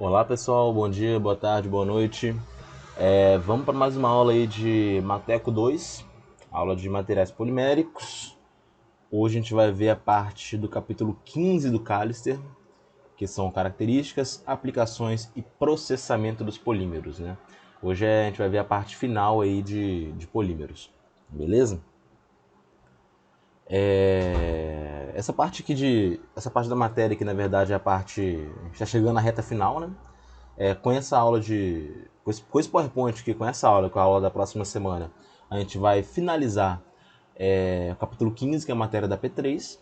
Olá pessoal, bom dia, boa tarde, boa noite. Vamos para mais uma aula aí de Mateco 2, aula de materiais poliméricos. Hoje a gente vai ver a parte do capítulo 15 do Callister, que são características, aplicações e processamento dos polímeros, né? Hoje a gente vai ver a parte final aí de polímeros, beleza? Essa parte da matéria aqui, na verdade, é a parte... A gente está chegando na reta final, né? Com essa aula de... Com esse PowerPoint aqui, com essa aula, com a aula da próxima semana, a gente vai finalizar o capítulo 15, que é a matéria da P3,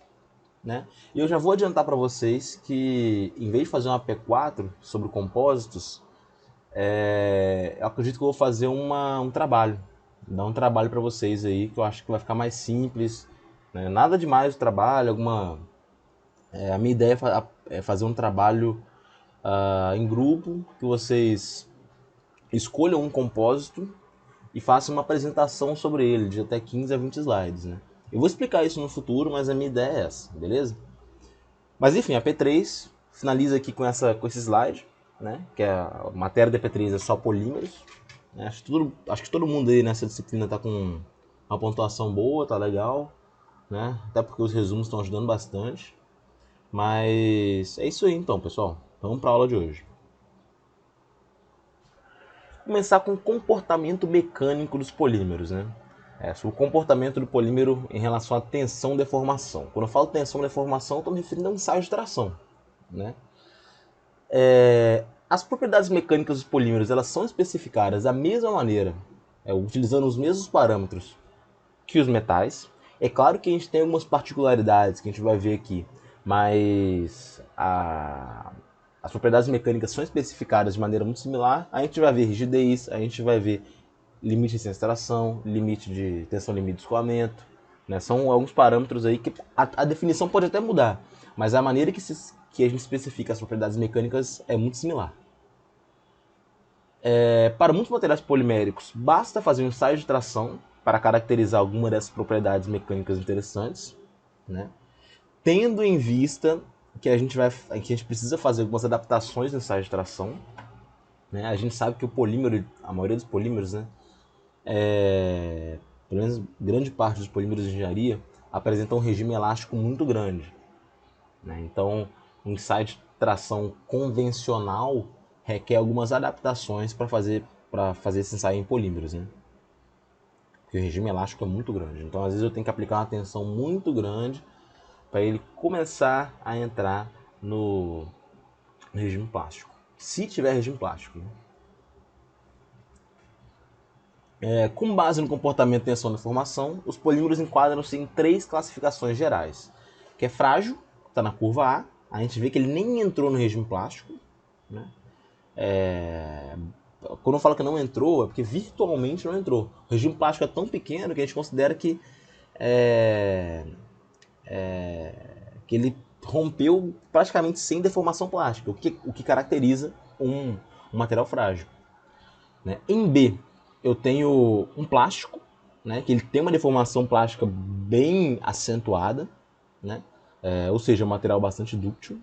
né? E eu já vou adiantar para vocês que, em vez de fazer uma P4 sobre compósitos, eu acredito que eu vou fazer um trabalho. Dar um trabalho para vocês aí, que eu acho que vai ficar mais simples, né? Nada demais o trabalho, a minha ideia é fazer um trabalho em grupo, que vocês escolham um compósito e façam uma apresentação sobre ele, de até 15 a 20 slides, né? Eu vou explicar isso no futuro, mas a minha ideia é essa, beleza? Mas enfim, a P3 finaliza aqui com esse slide, né? Que é a matéria da P3 é só polímeros, né? Acho que todo mundo aí nessa disciplina tá com uma pontuação boa, tá legal, né? Até porque os resumos estão ajudando bastante. Mas é isso aí então, pessoal. Vamos para a aula de hoje. Começar com o comportamento mecânico dos polímeros, né? Sobre o comportamento do polímero em relação à tensão-deformação. Quando eu falo tensão-deformação, estou me referindo a um ensaio de tração, né? As propriedades mecânicas dos polímeros elas são especificadas da mesma maneira, utilizando os mesmos parâmetros que os metais. É claro que a gente tem algumas particularidades que a gente vai ver aqui, mas as propriedades mecânicas são especificadas de maneira muito similar. A gente vai ver rigidez, a gente vai ver limite de sensação, limite de tensão, limite de escoamento, né? São alguns parâmetros aí que a definição pode até mudar, mas a maneira que a gente especifica as propriedades mecânicas é muito similar. Para muitos materiais poliméricos, basta fazer um ensaio de tração para caracterizar alguma dessas propriedades mecânicas interessantes, né? Tendo em vista que a gente precisa fazer algumas adaptações no ensaio de tração, né? A gente sabe que o polímero, a maioria dos polímeros, né, pelo menos grande parte dos polímeros de engenharia, apresentam um regime elástico muito grande, né? Então, um ensaio de tração convencional requer algumas adaptações para fazer esse ensaio em polímeros, né? Porque o regime elástico é muito grande. Então, às vezes, eu tenho que aplicar uma tensão muito grande para ele começar a entrar no regime plástico. Se tiver regime plástico, né? Com base no comportamento e tensão da formação, os polímeros enquadram-se em três classificações gerais, que é frágil, está na curva A, a gente vê que ele nem entrou no regime plástico, né? Quando eu falo que não entrou, é porque virtualmente não entrou. O regime plástico é tão pequeno que a gente considera é, que ele rompeu praticamente sem deformação plástica, o que caracteriza um material frágil, né? Em B, eu tenho um plástico, né, que ele tem uma deformação plástica bem acentuada, né? Ou seja, um material bastante dúctil.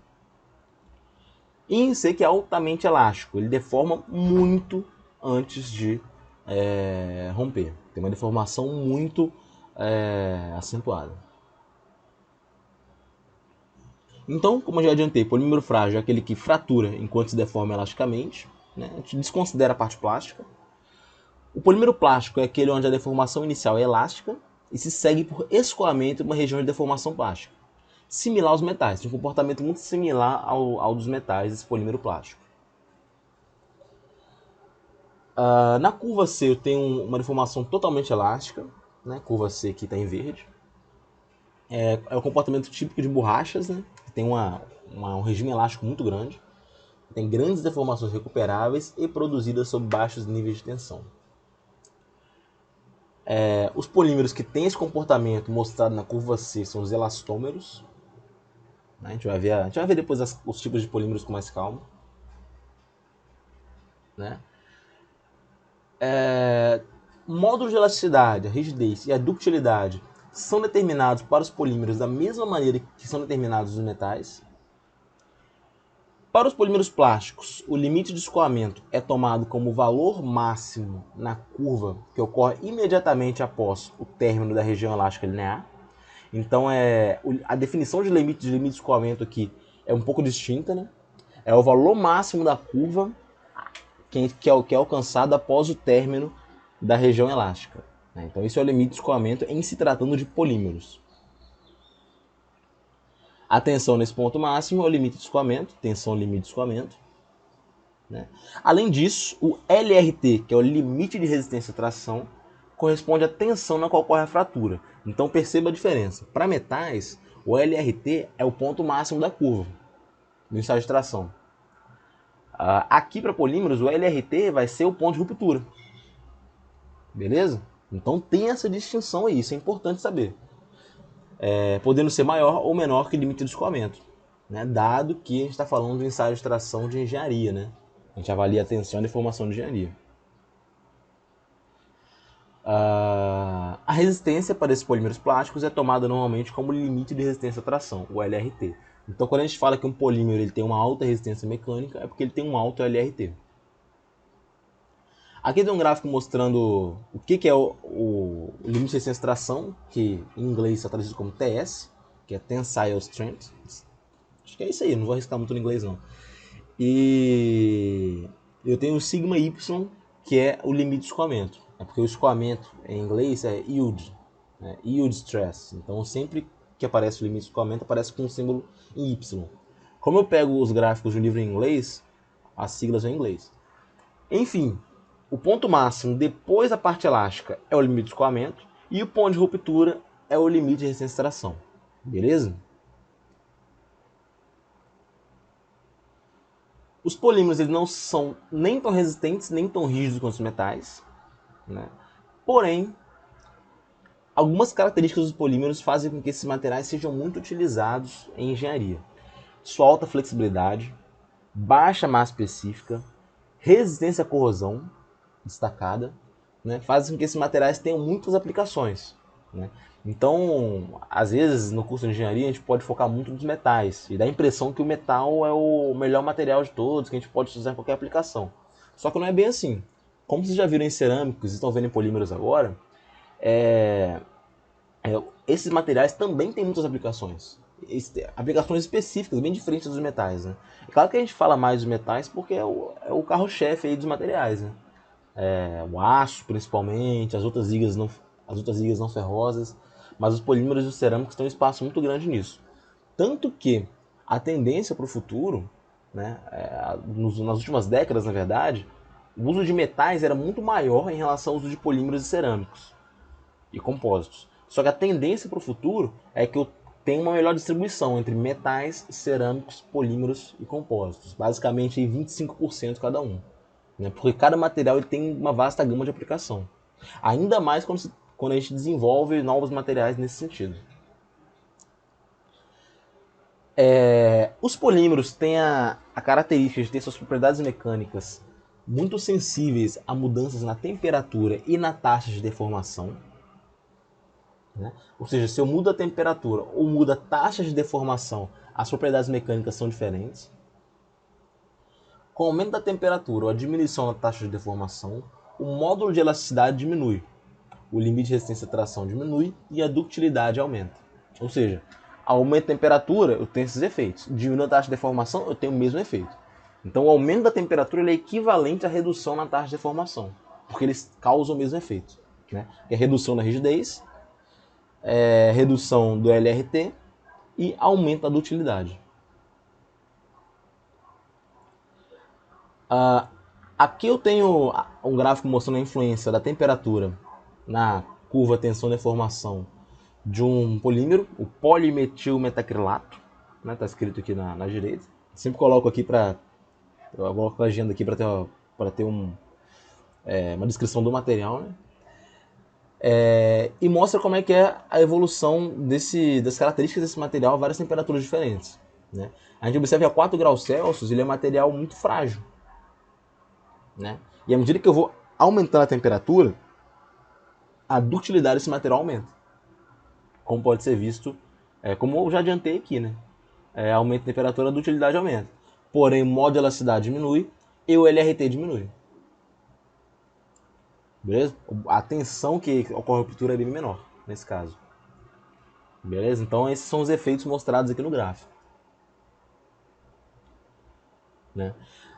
E em C, que é altamente elástico, ele deforma muito antes de romper. Tem uma deformação muito acentuada. Então, como eu já adiantei, polímero frágil é aquele que fratura enquanto se deforma elasticamente, né? A gente desconsidera a parte plástica. O polímero plástico é aquele onde a deformação inicial é elástica e se segue por escoamento em uma região de deformação plástica. Similar aos metais, tem um comportamento muito similar ao dos metais, esse polímero plástico. Na curva C eu tenho uma deformação totalmente elástica, né? Curva C aqui está em verde. É o comportamento típico de borrachas, né? Que tem um regime elástico muito grande. Tem grandes deformações recuperáveis e produzidas sob baixos níveis de tensão. Os polímeros que têm esse comportamento mostrado na curva C são os elastômeros. A gente vai ver depois os tipos de polímeros com mais calma, né? Módulos de elasticidade, a rigidez e a ductilidade são determinados para os polímeros da mesma maneira que são determinados os metais. Para os polímeros plásticos, o limite de escoamento é tomado como valor máximo na curva que ocorre imediatamente após o término da região elástica linear. Então, a definição de limite de escoamento aqui é um pouco distinta, né? É o valor máximo da curva que é alcançado após o término da região elástica. Então, esse é o limite de escoamento em se tratando de polímeros. A tensão nesse ponto máximo é o limite de escoamento, tensão limite de escoamento. Né? Além disso, o LRT, que é o limite de resistência à tração, corresponde à tensão na qual ocorre a fratura. Então perceba a diferença. Para metais, o LRT é o ponto máximo da curva, no estágio de tração. Aqui para polímeros, o LRT vai ser o ponto de ruptura. Beleza? Então tem essa distinção aí, isso é importante saber. Podendo ser maior ou menor que o limite de escoamento, né? Dado que a gente está falando de ensaio de tração de engenharia, né? A gente avalia a tensão e deformação de engenharia. A resistência para esses polímeros plásticos é tomada normalmente como limite de resistência à tração, o LRT. Então, quando a gente fala que um polímero ele tem uma alta resistência mecânica, é porque ele tem um alto LRT. Aqui tem um gráfico mostrando o que é o limite de resistência à tração, que em inglês está traduzido como TS, que é Tensile Strength. Acho que é isso aí, não vou arriscar muito no inglês não. E eu tenho o sigma Y, que é o limite de escoamento. É porque o escoamento em inglês é yield, né? Yield stress. Então sempre que aparece o limite de escoamento aparece com um símbolo em Y. Como eu pego os gráficos do livro em inglês, as siglas são em inglês. Enfim, o ponto máximo depois da parte elástica é o limite de escoamento e o ponto de ruptura é o limite de resistência à tração. Beleza? Os polímeros eles não são nem tão resistentes nem tão rígidos quanto os metais, né? Porém, algumas características dos polímeros fazem com que esses materiais sejam muito utilizados em engenharia. Sua alta flexibilidade, baixa massa específica, resistência à corrosão destacada, né? Fazem com que esses materiais tenham muitas aplicações, né? Então, às vezes, no curso de engenharia, a gente pode focar muito nos metais e dá a impressão que o metal é o melhor material de todos, que a gente pode utilizar em qualquer aplicação. Só que não é bem assim. Como vocês já viram em cerâmicos e estão vendo em polímeros agora, esses materiais também têm muitas aplicações. Aplicações específicas, bem diferentes dos metais. Né? É claro que a gente fala mais dos metais porque é o carro-chefe aí dos materiais. Né? O aço, principalmente, as outras ligas não ferrosas. Mas os polímeros e os cerâmicos têm um espaço muito grande nisso. Tanto que a tendência para o futuro, né, nas últimas décadas, na verdade, o uso de metais era muito maior em relação ao uso de polímeros e cerâmicos e compósitos. Só que a tendência para o futuro é que eu tenha uma melhor distribuição entre metais, cerâmicos, polímeros e compósitos. Basicamente 25% cada um. Né? Porque cada material ele tem uma vasta gama de aplicação. Ainda mais quando a gente desenvolve novos materiais nesse sentido. Os polímeros têm a característica de ter suas propriedades mecânicas muito sensíveis a mudanças na temperatura e na taxa de deformação. Né? Ou seja, se eu mudo a temperatura ou mudo a taxa de deformação, as propriedades mecânicas são diferentes. Com o aumento da temperatura ou a diminuição da taxa de deformação, o módulo de elasticidade diminui, o limite de resistência à tração diminui e a ductilidade aumenta. Ou seja, aumento da temperatura, eu tenho esses efeitos. Diminui a taxa de deformação, eu tenho o mesmo efeito. Então, o aumento da temperatura é equivalente à redução na taxa de deformação, porque eles causam o mesmo efeito. Né? É redução na rigidez, redução do LRT e aumento da dutilidade. Aqui eu tenho um gráfico mostrando a influência da temperatura na curva tensão-deformação de um polímero, o polimetilmetacrilato, né? Tá escrito aqui na direita. Sempre coloco aqui eu coloco a legenda aqui para ter uma descrição do material, né? E mostra como é que é a evolução das características desse material a várias temperaturas diferentes. Né? A gente observa que a 4 graus Celsius ele é um material muito frágil. Né? E à medida que eu vou aumentando a temperatura, a ductilidade desse material aumenta. Como pode ser visto, como eu já adiantei aqui, né? Aumenta a temperatura, a ductilidade aumenta. porém o modo de elasticidade diminui e o LRT diminui. Beleza? A tensão que ocorre a ruptura é bem menor, nesse caso. Beleza? Então esses são os efeitos mostrados aqui no gráfico. Né?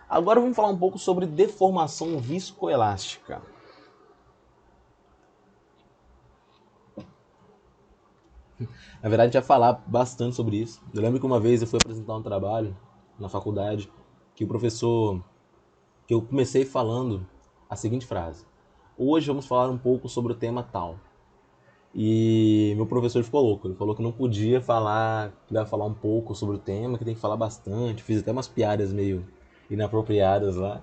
Agora vamos falar um pouco sobre deformação viscoelástica. Na verdade, a gente vai falar bastante sobre isso. Eu lembro que uma vez eu fui apresentar um trabalho na faculdade que o professor, que eu comecei falando a seguinte frase: hoje vamos falar um pouco sobre o tema tal. E meu professor ficou louco, ele falou que não podia falar, que ia falar um pouco sobre o tema, que tem que falar bastante. Fiz até umas piadas meio inapropriadas lá.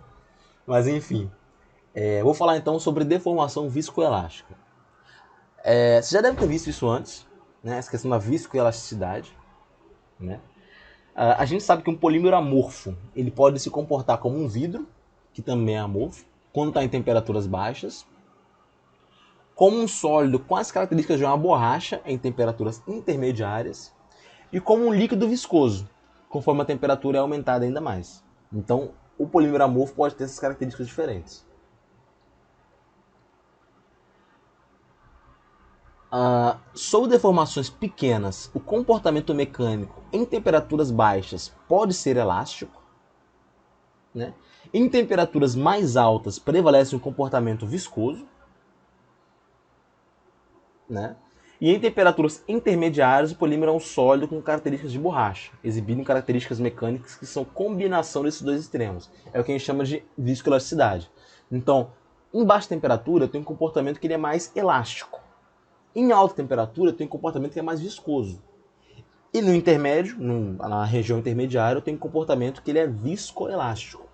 Mas enfim, vou falar então sobre deformação viscoelástica. Você já deve ter visto isso antes, né? Essa questão da viscoelasticidade. Né? A gente sabe que um polímero amorfo ele pode se comportar como um vidro, que também é amorfo, quando está em temperaturas baixas, como um sólido com as características de uma borracha em temperaturas intermediárias, e como um líquido viscoso, conforme a temperatura é aumentada ainda mais. Então, o polímero amorfo pode ter essas características diferentes. Sob deformações pequenas, o comportamento mecânico em temperaturas baixas pode ser elástico. Né? Em temperaturas mais altas prevalece um comportamento viscoso. Né? E em temperaturas intermediárias, o polímero é um sólido com características de borracha, exibindo características mecânicas que são combinação desses dois extremos. É o que a gente chama de viscoelasticidade. Então, em baixa temperatura, tem um comportamento que ele é mais elástico. Em alta temperatura, tem um comportamento que é mais viscoso. E no intermédio, na região intermediária, tem um comportamento que ele é viscoelástico.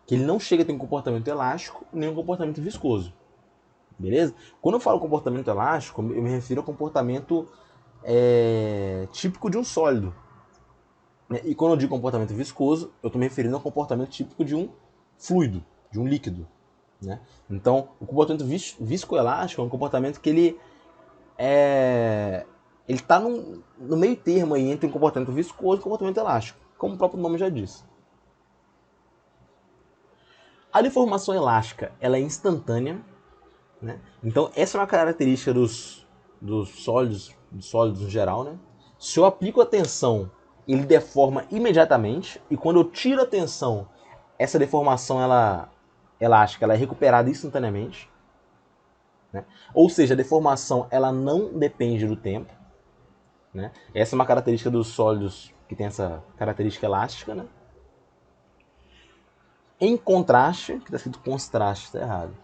Que ele não chega a ter um comportamento elástico nem um comportamento viscoso. Beleza? Quando eu falo comportamento elástico, eu me refiro ao comportamento típico de um sólido. E quando eu digo comportamento viscoso, eu estou me referindo ao comportamento típico de um fluido, de um líquido. Né? Então, o comportamento viscoelástico é um comportamento que ele está no meio termo aí entre um comportamento viscoso e um comportamento elástico, como o próprio nome já diz. A deformação elástica ela é instantânea. Né? Então, essa é uma característica dos sólidos no geral. Né? Se eu aplico a tensão, ele deforma imediatamente, e quando eu tiro a tensão, essa deformação elástica ela é recuperada instantaneamente. Né? Ou seja, a deformação ela não depende do tempo. Né? Essa é uma característica dos sólidos que tem essa característica elástica. Né? Em contraste, que está escrito contraste, está errado.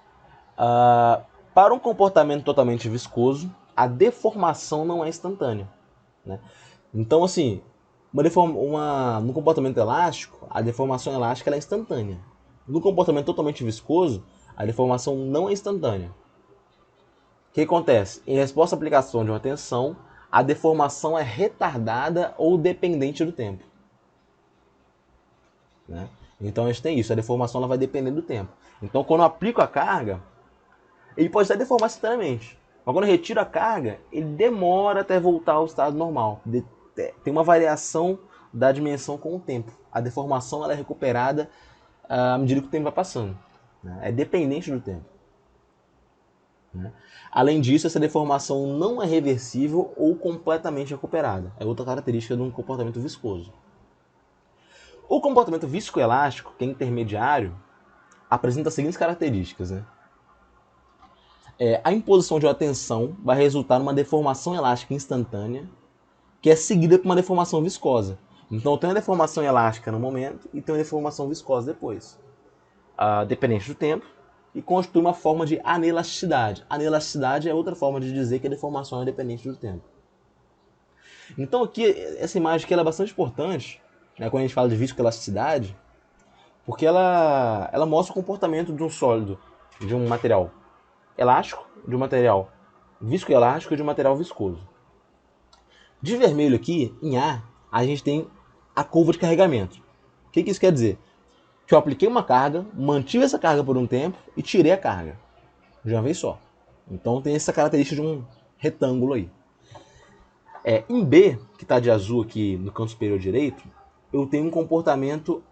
Para um comportamento totalmente viscoso, a deformação não é instantânea. Né? Então, assim, no comportamento elástico, a deformação elástica ela é instantânea. No comportamento totalmente viscoso, a deformação não é instantânea. O que acontece? Em resposta à aplicação de uma tensão, a deformação é retardada ou dependente do tempo. Né? Então a gente tem isso, a deformação ela vai depender do tempo. Então quando eu aplico a carga, ele pode até deformar instantaneamente. Mas quando eu retiro a carga, ele demora até voltar ao estado normal. Tem uma variação da dimensão com o tempo. A deformação ela é recuperada à medida que o tempo vai passando. Né? É dependente do tempo. Né? Além disso, essa deformação não é reversível ou completamente recuperada. É outra característica de um comportamento viscoso. O comportamento viscoelástico, que é intermediário, apresenta as seguintes características. Né? A imposição de uma tensão vai resultar numa deformação elástica instantânea, que é seguida por uma deformação viscosa. Então, eu tenho uma deformação elástica no momento e tenho uma deformação viscosa depois. Dependente do tempo, e constitui uma forma de anelasticidade. Anelasticidade é outra forma de dizer que a deformação é dependente do tempo. Então, aqui, essa imagem aqui ela é bastante importante, né, quando a gente fala de viscoelasticidade, porque ela mostra o comportamento de um sólido, de um material elástico, de um material viscoelástico e de um material viscoso. De vermelho aqui, em A, a gente tem a curva de carregamento. O que isso quer dizer? Que eu apliquei uma carga, mantive essa carga por um tempo e tirei a carga de uma vez só. Então tem essa característica de um retângulo aí. Em B, que está de azul aqui no canto superior direito, eu tenho um comportamento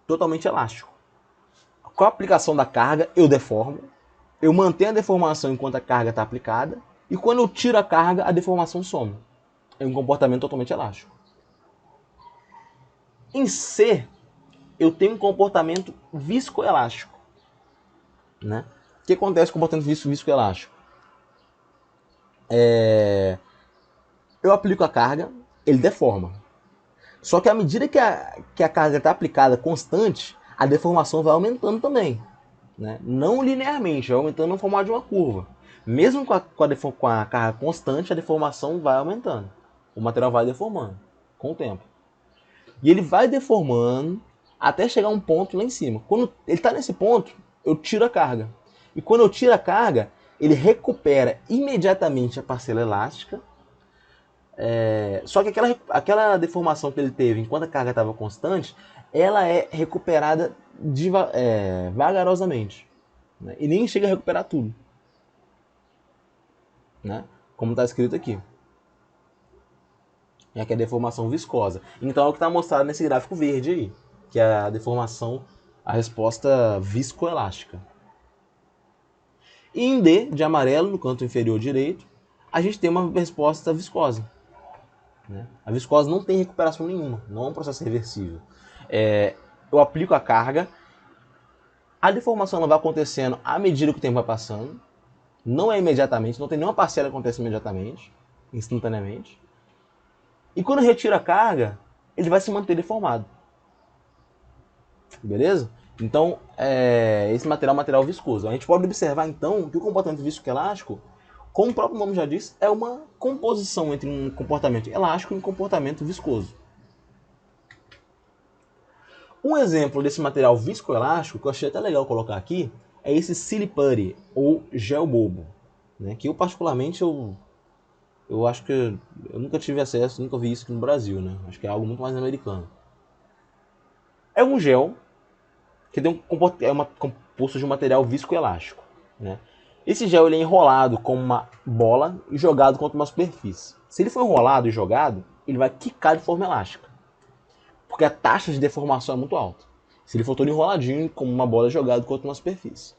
totalmente elástico. Com a aplicação da carga, eu deformo, eu mantenho a deformação enquanto a carga está aplicada, e quando eu tiro a carga, a deformação some. É um comportamento totalmente elástico. Em C, eu tenho um comportamento viscoelástico. Né? O que acontece com o comportamento viscoelástico? Eu aplico a carga, ele deforma. Só que à medida que a carga está aplicada constante, a deformação vai aumentando também. Né? Não linearmente, vai aumentando no formato de uma curva. Mesmo com a carga constante, a deformação vai aumentando. O material vai deformando com o tempo. E ele vai deformando até chegar a um ponto lá em cima. Quando ele está nesse ponto, eu tiro a carga. E quando eu tiro a carga, ele recupera imediatamente a parcela elástica. Só que aquela deformação que ele teve enquanto a carga estava constante, ela é recuperada vagarosamente. Né? E nem chega a recuperar tudo. Né? Como está escrito aqui. É que é a deformação viscosa. Então é o que está mostrado nesse gráfico verde aí. Que é a deformação, a resposta viscoelástica. E em D, de amarelo, no canto inferior direito, a gente tem uma resposta viscosa. Né? A viscose não tem recuperação nenhuma, não é um processo reversível. Eu aplico a carga, a deformação ela vai acontecendo à medida que o tempo vai passando, não é imediatamente, não tem nenhuma parcela que acontece imediatamente, instantaneamente. E quando eu retiro a carga, ele vai se manter deformado. Beleza? Então, esse material é um material viscoso. A gente pode observar, então, que o comportamento viscoelástico, como o próprio nome já diz, é uma composição entre um comportamento elástico e um comportamento viscoso. Um exemplo desse material viscoelástico, que eu achei até legal colocar aqui, é esse silly putty, ou gel bobo. Né? Que eu, particularmente, eu acho que eu nunca tive acesso, nunca vi isso aqui no Brasil. Né? Acho que é algo muito mais americano. É um gel que é composto de um material viscoelástico. Né? Esse gel ele é enrolado como uma bola e jogado contra uma superfície. Se ele for enrolado e jogado, ele vai quicar de forma elástica. Porque a taxa de deformação é muito alta. Se ele for todo enroladinho, como uma bola jogada contra uma superfície.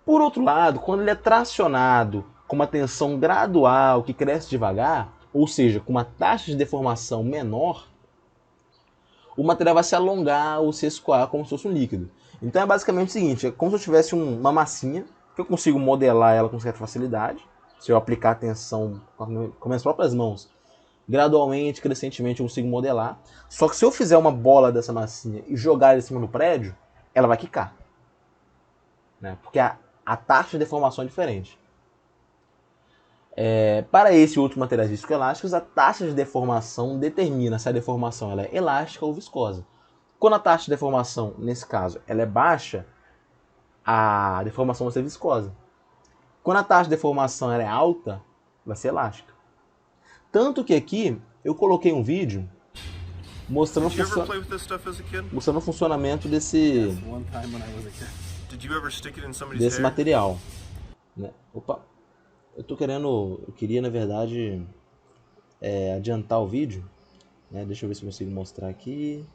Por outro lado, quando ele é tracionado com uma tensão gradual que cresce devagar, ou seja, com uma taxa de deformação menor, o material vai se alongar ou se escoar como se fosse um líquido. Então é basicamente o seguinte, é como se eu tivesse uma massinha, que eu consigo modelar ela com certa facilidade, se eu aplicar a tensão com minhas próprias mãos, gradualmente, crescentemente eu consigo modelar. Só que se eu fizer uma bola dessa massinha e jogar ela em cima do prédio, ela vai quicar. Né? Porque a taxa de deformação é diferente. Para esse outro materiais viscoelásticos, a taxa de deformação determina se a deformação ela é elástica ou viscosa. Quando a taxa de deformação, nesse caso, ela é baixa, a deformação vai ser viscosa. Quando a taxa de deformação ela é alta, vai ser elástica. Tanto que aqui eu coloquei um vídeo mostrando o funcionamento desse material. Né? Opa! Eu queria na verdade adiantar o vídeo. Né? Deixa eu ver se eu consigo mostrar aqui.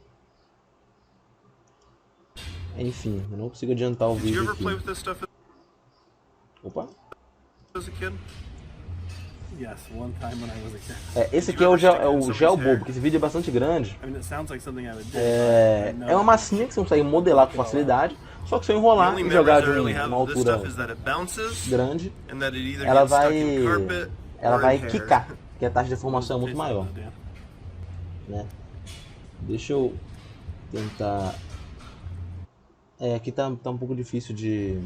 Enfim, eu não consigo adiantar o vídeo aqui. Opa! Esse aqui é o gel bobo, que esse vídeo é bastante grande. É uma massinha que você consegue modelar com facilidade, só que se eu enrolar e jogar de uma altura grande, ela vai quicar, porque a taxa de deformação é muito maior. Né? Deixa eu tentar... aqui tá um pouco difícil de...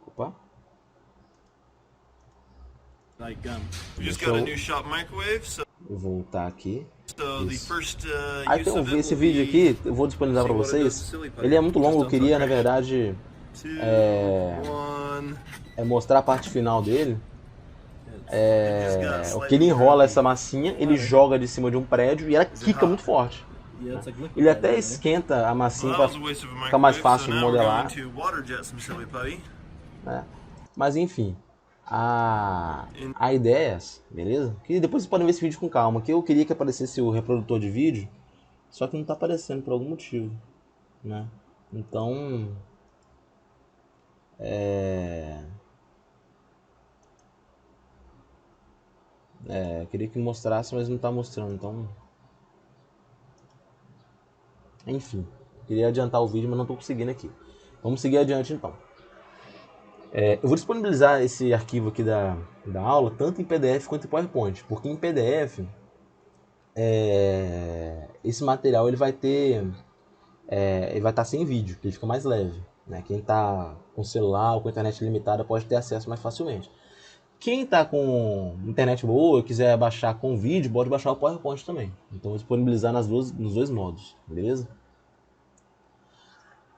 Opa. Deixa eu voltar aqui. Aí então, esse vídeo aqui, eu vou disponibilizar para vocês. Ele é muito longo, eu queria na verdade mostrar a parte final dele. O que ele enrola essa massinha, ele joga de cima de um prédio e ela quica muito forte. Ele até esquenta a massinha para ficar mais fácil de modelar. Mas enfim, A ideia é essa, beleza? Que depois vocês podem ver esse vídeo com calma, que eu queria que aparecesse o reprodutor de vídeo, só que não tá aparecendo por algum motivo, né? Então, eu queria que mostrasse, mas não tá mostrando, então... Enfim, queria adiantar o vídeo, mas não tô conseguindo aqui. Vamos seguir adiante então. Eu vou disponibilizar esse arquivo aqui da aula, tanto em PDF quanto em PowerPoint, porque em PDF, esse material ele vai estar sem vídeo, que ele fica mais leve, né? Quem está com celular ou com internet limitada pode ter acesso mais facilmente. Quem está com internet boa e quiser baixar com vídeo, pode baixar o PowerPoint também. Então vou disponibilizar nos dois modos, beleza?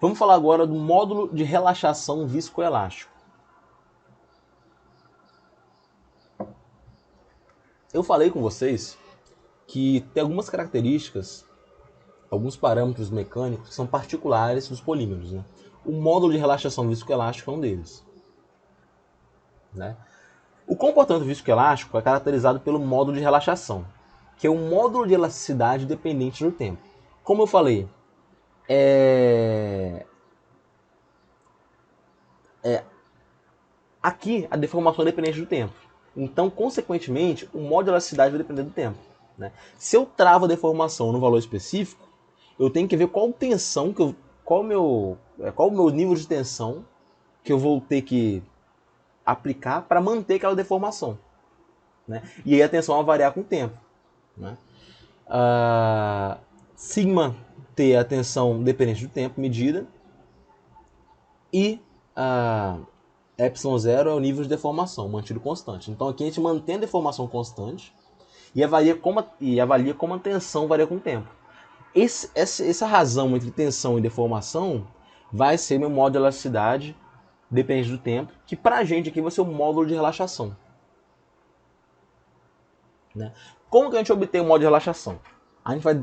Vamos falar agora do módulo de relaxação viscoelástico. Eu falei com vocês que tem algumas características, alguns parâmetros mecânicos que são particulares dos polímeros, né? O módulo de relaxação viscoelástico é um deles, né? O comportamento viscoelástico é caracterizado pelo módulo de relaxação, que é um módulo de elasticidade dependente do tempo. Como eu falei, aqui a deformação é dependente do tempo. Então, consequentemente, o módulo de elasticidade vai depender do tempo, né? Se eu travo a deformação no valor específico, eu tenho que ver qual tensão qual o meu nível de tensão que eu vou ter que aplicar para manter aquela deformação, né? E aí a tensão vai variar com o tempo, né? Sigma T é a tensão dependente do tempo medida e ε0 é o nível de deformação mantido constante. Então aqui a gente mantém a deformação constante e avalia como a tensão varia com o tempo. Essa razão entre tensão e deformação vai ser meu módulo de elasticidade dependente do tempo, que pra gente aqui vai ser o módulo de relaxação, né? Como que a gente obtém o módulo de relaxação? A gente vai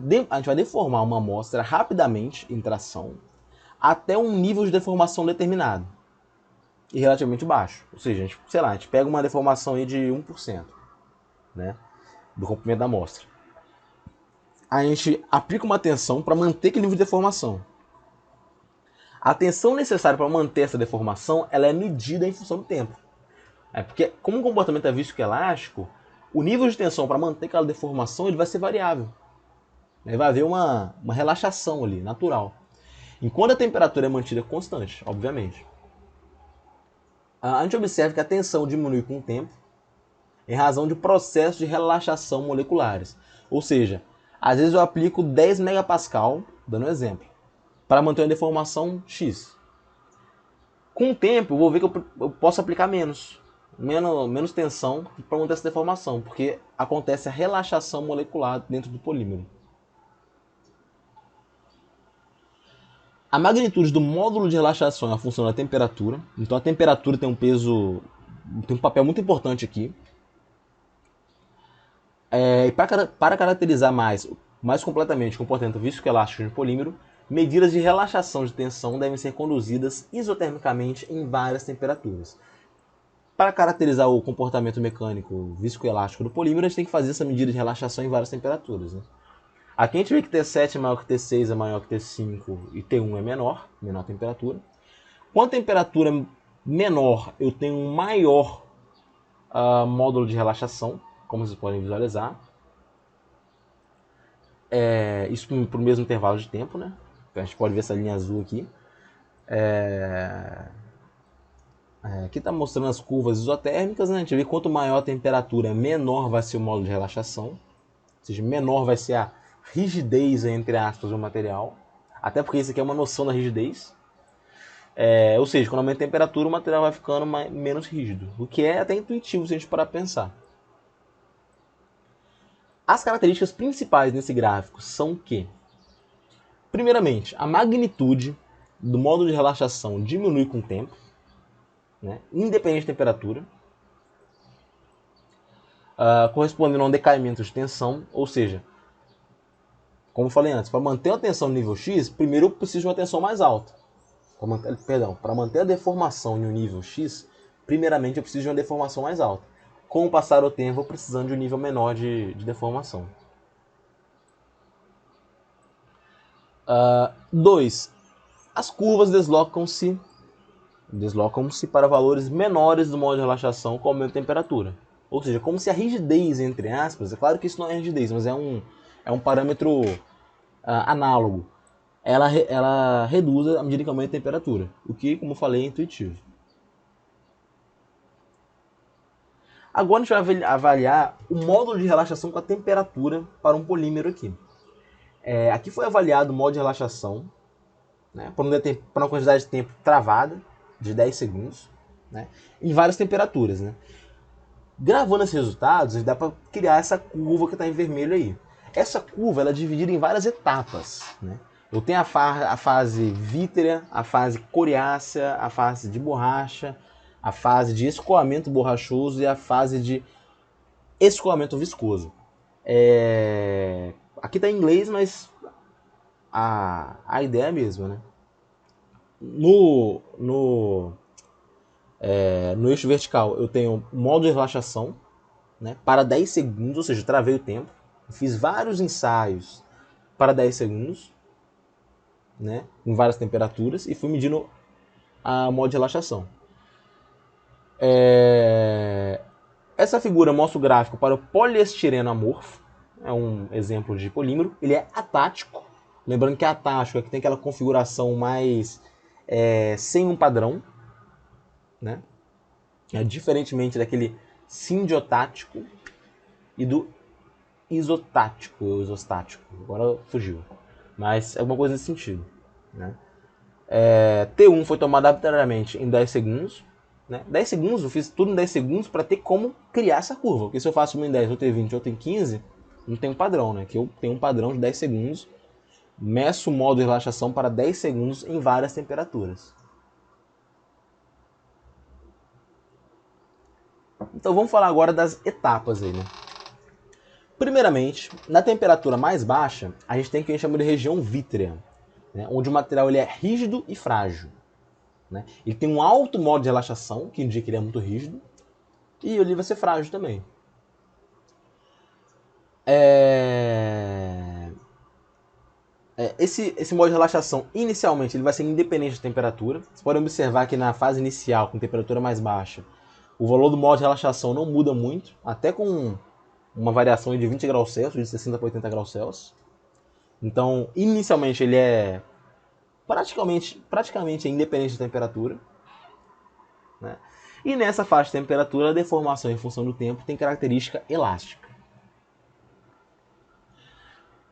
deformar uma amostra rapidamente em tração até um nível de deformação determinado e relativamente baixo. Ou seja, a gente pega uma deformação aí de 1%, né, do comprimento da amostra. A gente aplica uma tensão para manter aquele nível de deformação. A tensão necessária para manter essa deformação ela é medida em função do tempo. Porque como o comportamento é viscoelástico, o nível de tensão para manter aquela deformação ele vai ser variável. Vai haver uma relaxação ali, natural. Enquanto a temperatura é mantida constante, obviamente. A gente observa que a tensão diminui com o tempo em razão de processos de relaxação moleculares. Ou seja, às vezes eu aplico 10 megapascal, dando um exemplo, para manter uma deformação X. Com o tempo, eu vou ver que eu posso aplicar menos tensão para manter essa deformação, porque acontece a relaxação molecular dentro do polímero. A magnitude do módulo de relaxação é a função da temperatura. Então a temperatura tem um papel muito importante aqui. E para caracterizar mais completamente o comportamento viscoelástico de polímero, medidas de relaxação de tensão devem ser conduzidas isotermicamente em várias temperaturas. Para caracterizar o comportamento mecânico viscoelástico do polímero, a gente tem que fazer essa medida de relaxação em várias temperaturas, né? Aqui a gente vê que T7 é maior que T6, é maior que T5 e T1 é menor temperatura. Com a temperatura menor, eu tenho um maior módulo de relaxação, como vocês podem visualizar. Isso para o mesmo intervalo de tempo, né? A gente pode ver essa linha azul aqui. Aqui está mostrando as curvas isotérmicas, né? A gente vê que quanto maior a temperatura, menor vai ser o módulo de relaxação. Ou seja, menor vai ser a rigidez, entre aspas, do material. Até porque isso aqui é uma noção da rigidez. Ou seja, quando aumenta a temperatura, o material vai ficando menos rígido. O que é até intuitivo se a gente parar para pensar. As características principais nesse gráfico são que, primeiramente, a magnitude do módulo de relaxação diminui com o tempo, né, independente da temperatura, correspondendo a um decaimento de tensão, ou seja, como eu falei antes, para manter a tensão no nível X, primeiro eu preciso de uma tensão mais alta. Para manter a deformação em um nível X, primeiramente eu preciso de uma deformação mais alta. Com o passar do tempo, eu vou precisando de um nível menor de deformação. 2. As curvas deslocam-se para valores menores do modo de relaxação com o aumento da temperatura. Ou seja, como se a rigidez, entre aspas, é claro que isso não é rigidez, mas é um parâmetro análogo, ela reduz à medida que aumenta a temperatura, o que, como eu falei, é intuitivo. Agora a gente vai avaliar o módulo de relaxação com a temperatura para um polímero aqui. Aqui foi avaliado o modo de relaxação, né, por uma quantidade de tempo travada, de 10 segundos, né, em várias temperaturas. Né. Gravando esses resultados, dá para criar essa curva que está em vermelho aí. Essa curva ela é dividida em várias etapas. Né. Eu tenho a fase vítrea, a fase coriácea, a fase de borracha, a fase de escoamento borrachoso e a fase de escoamento viscoso. Aqui está em inglês, mas a ideia é a mesma. Né? No eixo vertical eu tenho modo de relaxação, né, para 10 segundos, ou seja, eu travei o tempo. Eu fiz vários ensaios para 10 segundos, né, em várias temperaturas, e fui medindo a modo de relaxação. Essa figura mostra o gráfico para o poliestireno amorfo, é um exemplo de polímero. Ele é atático, lembrando que atático é que tem aquela configuração mais sem um padrão, né? Diferentemente daquele sindiotático e do isotático ou isostático. Agora fugiu. Mas é alguma coisa nesse sentido. Né? T1 foi tomado arbitrariamente em 10 segundos. Né? 10 segundos, eu fiz tudo em 10 segundos para ter como criar essa curva. Porque se eu faço uma em 10, outra em 20, outra em 15, não tem um padrão. Né? Que eu tenho um padrão de 10 segundos. Meço o modo de relaxação para 10 segundos em várias temperaturas. Então vamos falar agora das etapas aí, né? Primeiramente, na temperatura mais baixa, a gente tem o que a gente chama de região vítrea, né? Onde o material ele é rígido e frágil. Né? Ele tem um alto modo de relaxação, que indica que ele é muito rígido, e ele vai ser frágil também. Esse modo de relaxação, inicialmente, ele vai ser independente da temperatura. Vocês podem observar que na fase inicial, com temperatura mais baixa, o valor do modo de relaxação não muda muito, até com uma variação de 20 graus Celsius, de 60 para 80 graus Celsius. Então, inicialmente, ele é praticamente independente da temperatura. Né? E nessa faixa de temperatura, a deformação em função do tempo tem característica elástica.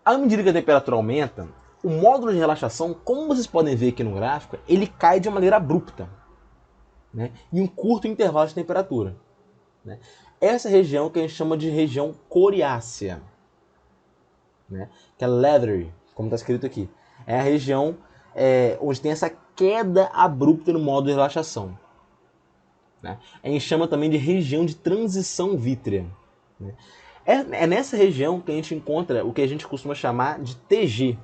À medida que a temperatura aumenta, o módulo de relaxação, como vocês podem ver aqui no gráfico, ele cai de maneira abrupta, né, em um curto intervalo de temperatura. Né. Essa região que a gente chama de região coriácea, né, que é leathery, como está escrito aqui. É a região onde tem essa queda abrupta no módulo de relaxação. Né. A gente chama também de região de transição vítrea. Né. É nessa região que a gente encontra o que a gente costuma chamar de TG,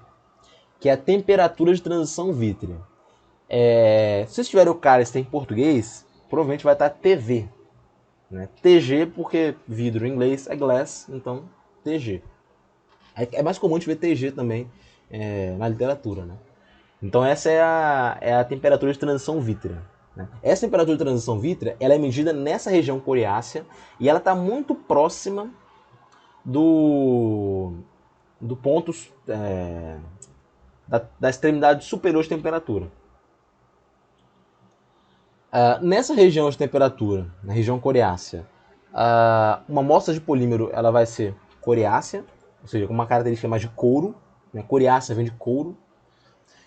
que é a temperatura de transição vítrea. Se vocês tiverem o cálice em português, provavelmente vai estar TV. Né? TG porque vidro em inglês é glass, então TG. É mais comum de ver TG também na literatura. Né? Então essa é a temperatura de transição vítrea. Né? Essa temperatura de transição vítrea ela é medida nessa região coriácea e ela está muito próxima do ponto da extremidade superior de temperatura. Nessa região de temperatura, na região coriácea, uma amostra de polímero ela vai ser coriácea, ou seja, com uma característica mais de couro. Né? Coriácea vem de couro.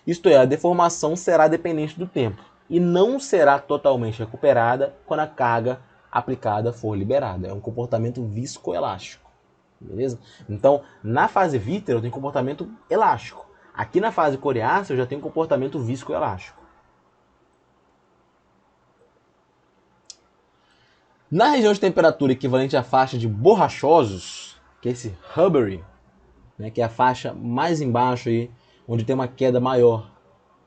Isto é, a deformação será dependente do tempo e não será totalmente recuperada quando a carga aplicada for liberada. É um comportamento viscoelástico. Beleza? Então, na fase vítrea eu tenho comportamento elástico. Aqui na fase coriácea eu já tenho comportamento viscoelástico. Na região de temperatura equivalente à faixa de borrachosos, que é esse rubbery, né, que é a faixa mais embaixo aí, onde tem uma queda maior,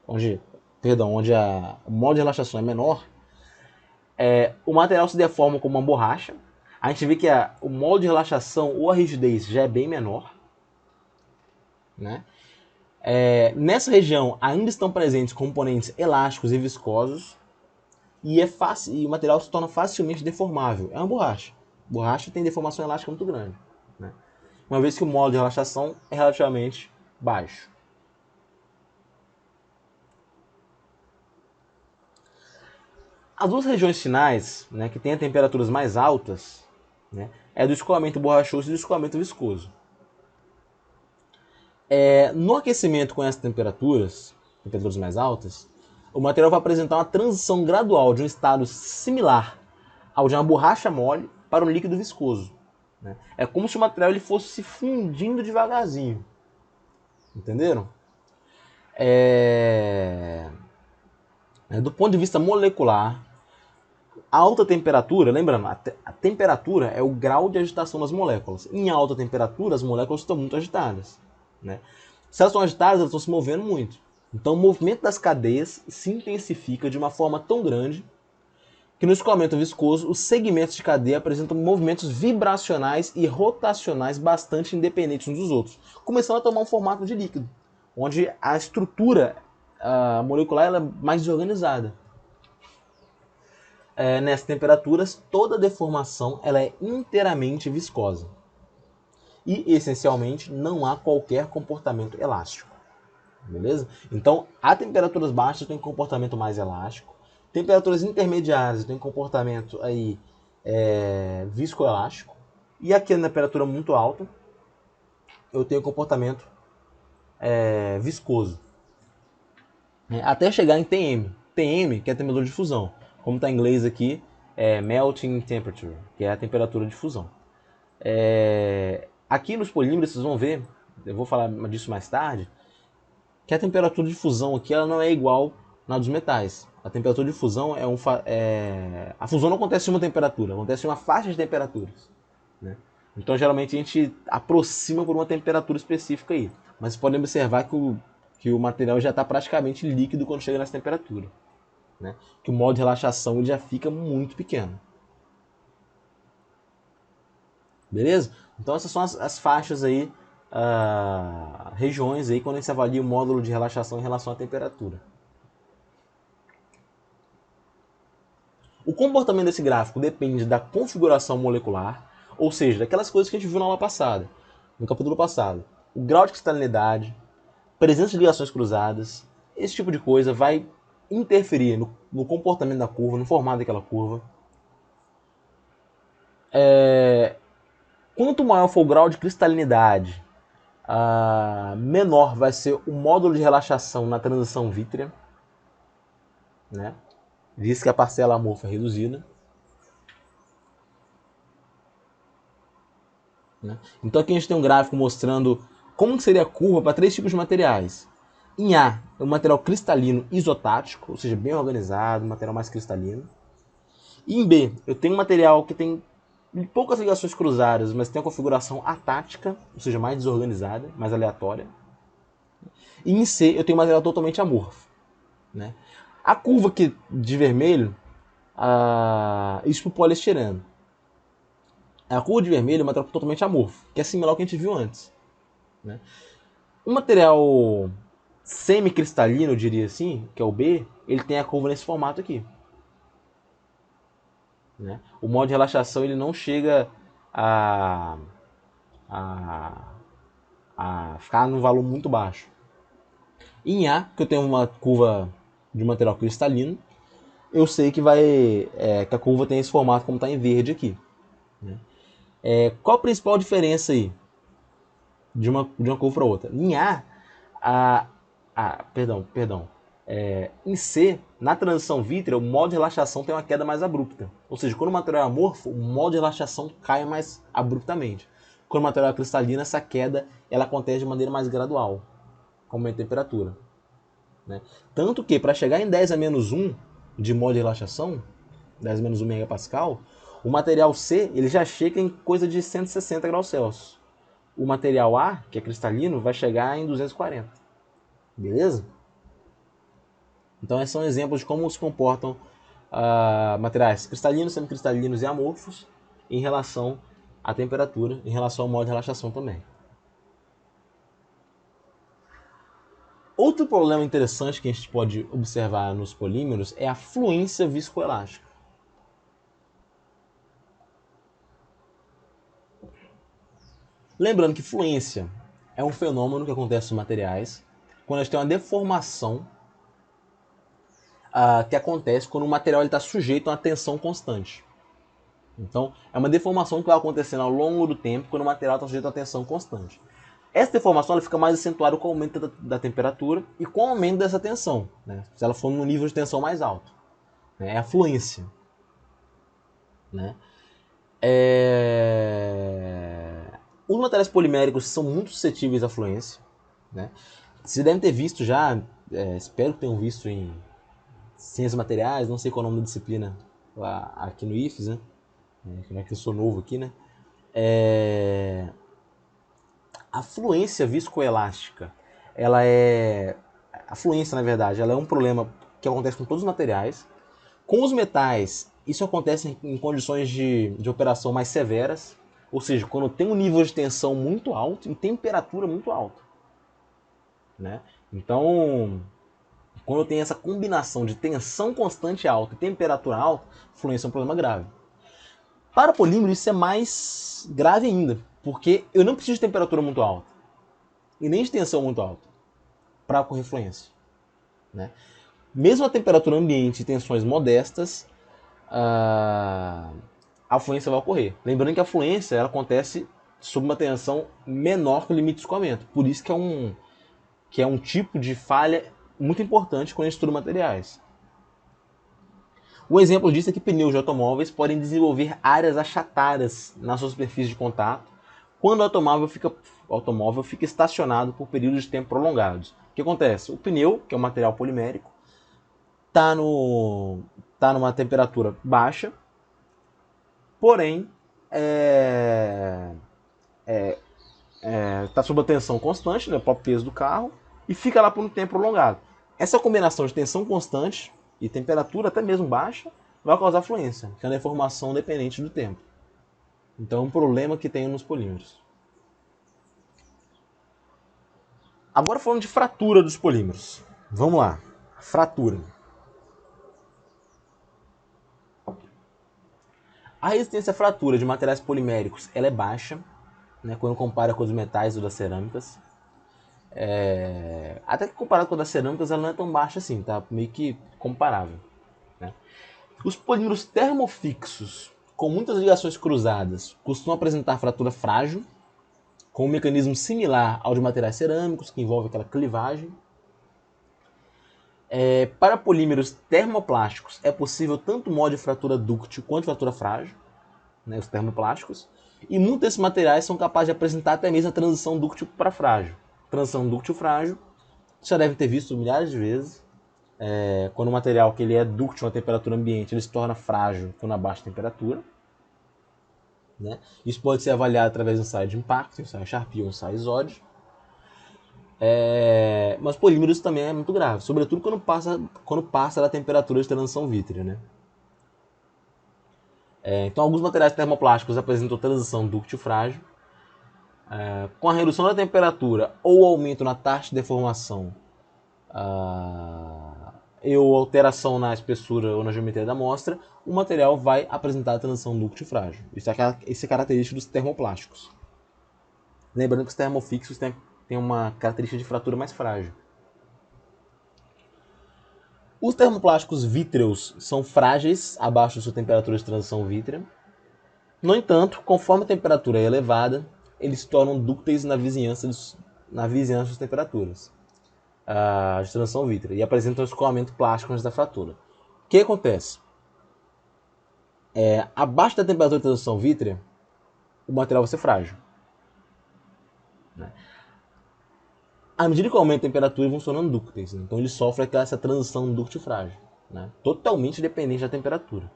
onde o modo de relaxação é menor, O material se deforma como uma borracha. A gente vê que o molde de relaxação ou a rigidez já é bem menor, né? Nessa região ainda estão presentes componentes elásticos e viscosos e o material se torna facilmente deformável. É uma borracha. Borracha tem deformação elástica muito grande, né? Uma vez que o molde de relaxação é relativamente baixo. As duas regiões finais, né, que têm temperaturas mais altas, né, é do escoamento borrachoso e do escoamento viscoso. No aquecimento com essas temperaturas mais altas, o material vai apresentar uma transição gradual de um estado similar ao de uma borracha mole para um líquido viscoso, né? É como se o material ele fosse se fundindo devagarzinho. Entenderam? Do ponto de vista molecular, a alta temperatura, lembrando, a temperatura é o grau de agitação das moléculas. Em alta temperatura, as moléculas estão muito agitadas, né? Se elas estão agitadas, elas estão se movendo muito. Então, o movimento das cadeias se intensifica de uma forma tão grande que no escoamento viscoso, os segmentos de cadeia apresentam movimentos vibracionais e rotacionais bastante independentes uns dos outros, começando a tomar um formato de líquido, onde a estrutura molecular ela é mais desorganizada. Nessas temperaturas, toda deformação ela é inteiramente viscosa. E, essencialmente, não há qualquer comportamento elástico. Beleza? Então, a temperaturas baixas tem um comportamento mais elástico. Temperaturas intermediárias tem um comportamento aí, viscoelástico. E aqui na temperatura muito alta, eu tenho comportamento viscoso. Até chegar em TM. TM, que é a temperatura de fusão. Como está em inglês aqui, é melting temperature, que é a temperatura de fusão. Aqui nos polímeros, vocês vão ver, eu vou falar disso mais tarde, que a temperatura de fusão aqui ela não é igual na dos metais. A temperatura de fusão a fusão não acontece em uma temperatura, acontece em uma faixa de temperaturas, né? Então, geralmente, a gente aproxima por uma temperatura específica aí. Mas podem observar que o material já está praticamente líquido quando chega nessa temperatura, né? Que o modo de relaxação ele já fica muito pequeno. Beleza? Então, essas são as faixas aí, regiões aí, quando a gente avalia o módulo de relaxação em relação à temperatura. O comportamento desse gráfico depende da configuração molecular, ou seja, daquelas coisas que a gente viu na aula passada, no capítulo passado. O grau de cristalinidade, presença de ligações cruzadas, esse tipo de coisa vai interferir no comportamento da curva, no formato daquela curva. Quanto maior for o grau de cristalinidade, menor vai ser o módulo de relaxação na transição vítrea, né? Visto que a parcela amorfa é reduzida. Né? Então aqui a gente tem um gráfico mostrando como seria a curva para 3 tipos de materiais. Em A, é um material cristalino isotático, ou seja, bem organizado, um material mais cristalino. E em B, eu tenho um material que tem poucas ligações cruzadas, mas tem uma configuração atática, ou seja, mais desorganizada, mais aleatória. E em C, eu tenho um material totalmente amorfo. Né? A curva aqui de vermelho, isso para o poliestireno. A curva de vermelho é um material totalmente amorfo, que é similar ao que a gente viu antes. Né? O material semicristalino, eu diria assim, que é o B, ele tem a curva nesse formato aqui. Né? O modo de relaxação ele não chega a ficar num valor muito baixo. Em A, que eu tenho uma curva de material cristalino, eu sei que que a curva tem esse formato como está em verde aqui. Né? Qual a principal diferença aí de uma curva para outra? Em em C, na transição vítrea, o modo de relaxação tem uma queda mais abrupta. Ou seja, quando o material é amorfo, o modo de relaxação cai mais abruptamente. Quando o material é cristalino, essa queda ela acontece de maneira mais gradual, com aumento de temperatura. Né? Tanto que, para chegar em 10 a menos 1 de modo de relaxação, 10 a menos 1 megapascal, o material C ele já chega em coisa de 160 graus Celsius. O material A, que é cristalino, vai chegar em 240. Beleza? Então, esses são exemplos de como se comportam materiais cristalinos, semicristalinos e amorfos em relação à temperatura, em relação ao modo de relaxação também. Outro problema interessante que a gente pode observar nos polímeros é a fluência viscoelástica. Lembrando que fluência é um fenômeno que acontece nos materiais quando a gente tem uma deformação que acontece quando o material está sujeito a uma tensão constante. Então, é uma deformação que vai acontecendo ao longo do tempo quando o material está sujeito a uma tensão constante. Essa deformação ela fica mais acentuada com o aumento da temperatura e com o aumento dessa tensão, né? Se ela for no nível de tensão mais alto. Né? É a fluência. Né? Os materiais poliméricos são muito suscetíveis à fluência. Né? Vocês devem ter visto já, espero que tenham visto em Ciências Materiais, não sei qual é o nome da disciplina lá aqui no IFES, né? Como é que eu sou novo aqui, né? A fluência viscoelástica, a fluência, na verdade, ela é um problema que acontece com todos os materiais. Com os metais, isso acontece em condições de operação mais severas, ou seja, quando tem um nível de tensão muito alto e temperatura muito alta. Né? Então, quando tem essa combinação de tensão constante alta e temperatura alta, fluência é um problema grave. Para polímero, isso é mais grave ainda, porque eu não preciso de temperatura muito alta e nem de tensão muito alta para ocorrer fluência. Né? Mesmo a temperatura ambiente e tensões modestas, a fluência vai ocorrer. Lembrando que a fluência ela acontece sob uma tensão menor que o limite de escoamento. Por isso que é um tipo de falha muito importante quando a gente estuda materiais. Um exemplo disso é que pneus de automóveis podem desenvolver áreas achatadas na sua superfície de contato quando o automóvel fica estacionado por períodos de tempo prolongados. O que acontece? O pneu, que é um material polimérico, está numa temperatura baixa, porém está sob a tensão constante, né, o próprio peso do carro, e fica lá por um tempo prolongado. Essa combinação de tensão constante e temperatura até mesmo baixa vai causar fluência, que é uma deformação dependente do tempo. Então é um problema que tem nos polímeros. Agora falando de fratura dos polímeros. Vamos lá. Fratura. A resistência à fratura de materiais poliméricos ela é baixa, né, quando compara com os metais ou das cerâmicas. Até que comparado com as das cerâmicas ela não é tão baixa assim, tá? Meio que comparável. Né? Os polímeros termofixos com muitas ligações cruzadas costumam apresentar fratura frágil, com um mecanismo similar ao de materiais cerâmicos, que envolve aquela clivagem. Para polímeros termoplásticos é possível tanto modo de fratura dúctil quanto fratura frágil, né, os termoplásticos, e muitos desses materiais são capazes de apresentar até mesmo a transição dúctil para frágil. Transição dúctil-frágil, vocês já devem ter visto milhares de vezes, quando o material que ele é dúctil a temperatura ambiente ele se torna frágil quando a baixa temperatura. Né? Isso pode ser avaliado através de um ensaio de impacto, um ensaio Charpy ou um ensaio Izod. Mas polímeros também é muito grave, sobretudo quando passa da temperatura de transição vítrea. Né? Então alguns materiais termoplásticos apresentam transição dúctil-frágil. Com a redução da temperatura ou aumento na taxa de deformação ou alteração na espessura ou na geometria da amostra, o material vai apresentar a transição dúctil-frágil. Isso é característico dos termoplásticos. Lembrando que os termofixos têm uma característica de fratura mais frágil. Os termoplásticos vítreos são frágeis abaixo da sua temperatura de transição vítrea. No entanto, conforme a temperatura é elevada, eles se tornam dúcteis na vizinhança das temperaturas de transição vítrea e apresentam um escoamento plástico antes da fratura. O que acontece? Abaixo da temperatura de transição vítrea, o material vai ser frágil. Né? À medida que aumenta a temperatura, eles vão se tornando dúcteis. Né? Então, eles sofrem essa transição dúctil-frágil. Né? Totalmente dependente da temperatura.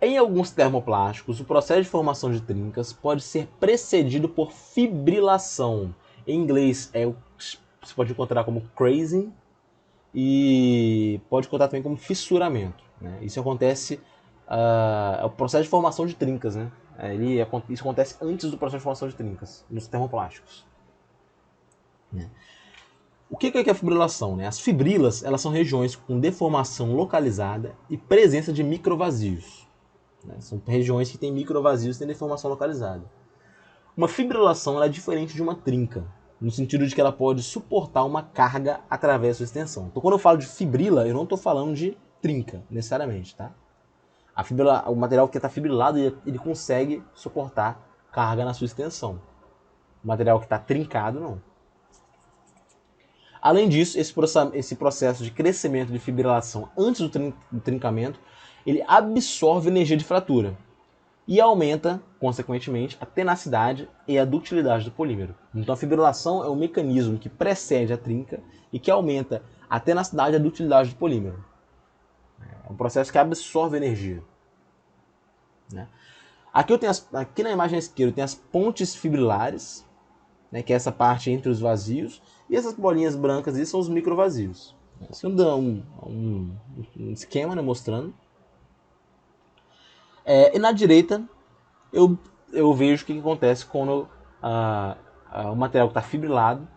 Em alguns termoplásticos, o processo de formação de trincas pode ser precedido por fibrilação. Em inglês é o você pode encontrar como crazing e pode encontrar também como fissuramento, né? Isso acontece, é o processo de formação de trincas, né? Isso acontece antes do processo de formação de trincas, nos termoplásticos, né? O que é a fibrilação, né? As fibrilas, elas são regiões com deformação localizada e presença de microvazios, né? São regiões que têm microvazios e têm deformação localizada. Uma fibrilação ela é diferente de uma trinca, no sentido de que ela pode suportar uma carga através da sua extensão. Então, quando eu falo de fibrila, eu não estou falando de trinca, necessariamente, tá? O material que está fibrilado, ele consegue suportar carga na sua extensão. O material que está trincado, não. Além disso, esse processo de crescimento de fibrilação antes do trincamento, ele absorve energia de fratura e aumenta, consequentemente, a tenacidade e a ductilidade do polímero. Então a fibrilação é um mecanismo que precede a trinca e que aumenta a tenacidade e a ductilidade do polímero. É um processo que absorve energia, né? Aqui na imagem esquerda eu tenho as pontes fibrilares, né, que é essa parte entre os vazios, e essas bolinhas brancas aí são os microvazios. Isso dá um esquema, né, mostrando. E na direita eu vejo o que acontece quando o material que está fibrilado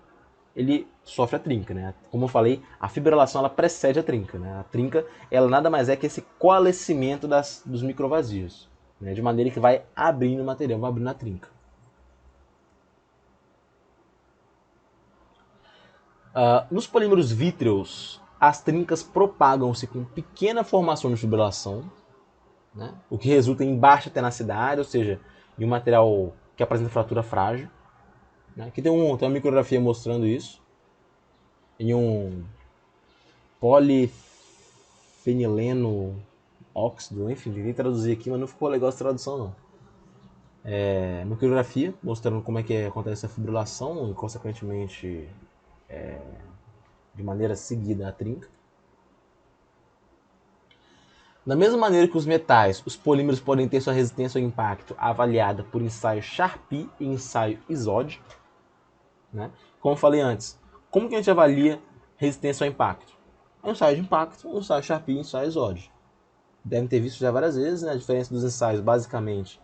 ele sofre a trinca, né? Como eu falei, a fibrilação ela precede a trinca, né? A trinca ela nada mais é que esse coalescimento dos microvazios, né? De maneira que vai abrindo o material, vai abrindo a trinca. Nos polímeros vítreos, as trincas propagam-se com pequena formação de fibrilação, né? O que resulta em baixa tenacidade, ou seja, em um material que apresenta fratura frágil, né? Aqui tem uma micrografia mostrando isso, em um polifenileno óxido, enfim, tentei traduzir aqui, mas não ficou legal essa tradução não. Micrografia mostrando como é que acontece a fibrilação e, consequentemente, de maneira seguida a trinca. Da mesma maneira que os metais, os polímeros podem ter sua resistência ao impacto avaliada por ensaio Charpy e ensaio ISOD, né? Como eu falei antes, como que a gente avalia resistência ao impacto? Um ensaio de impacto, um ensaio Charpy e um ensaio ISOD. Devem ter visto já várias vezes, né? A diferença dos ensaios, basicamente,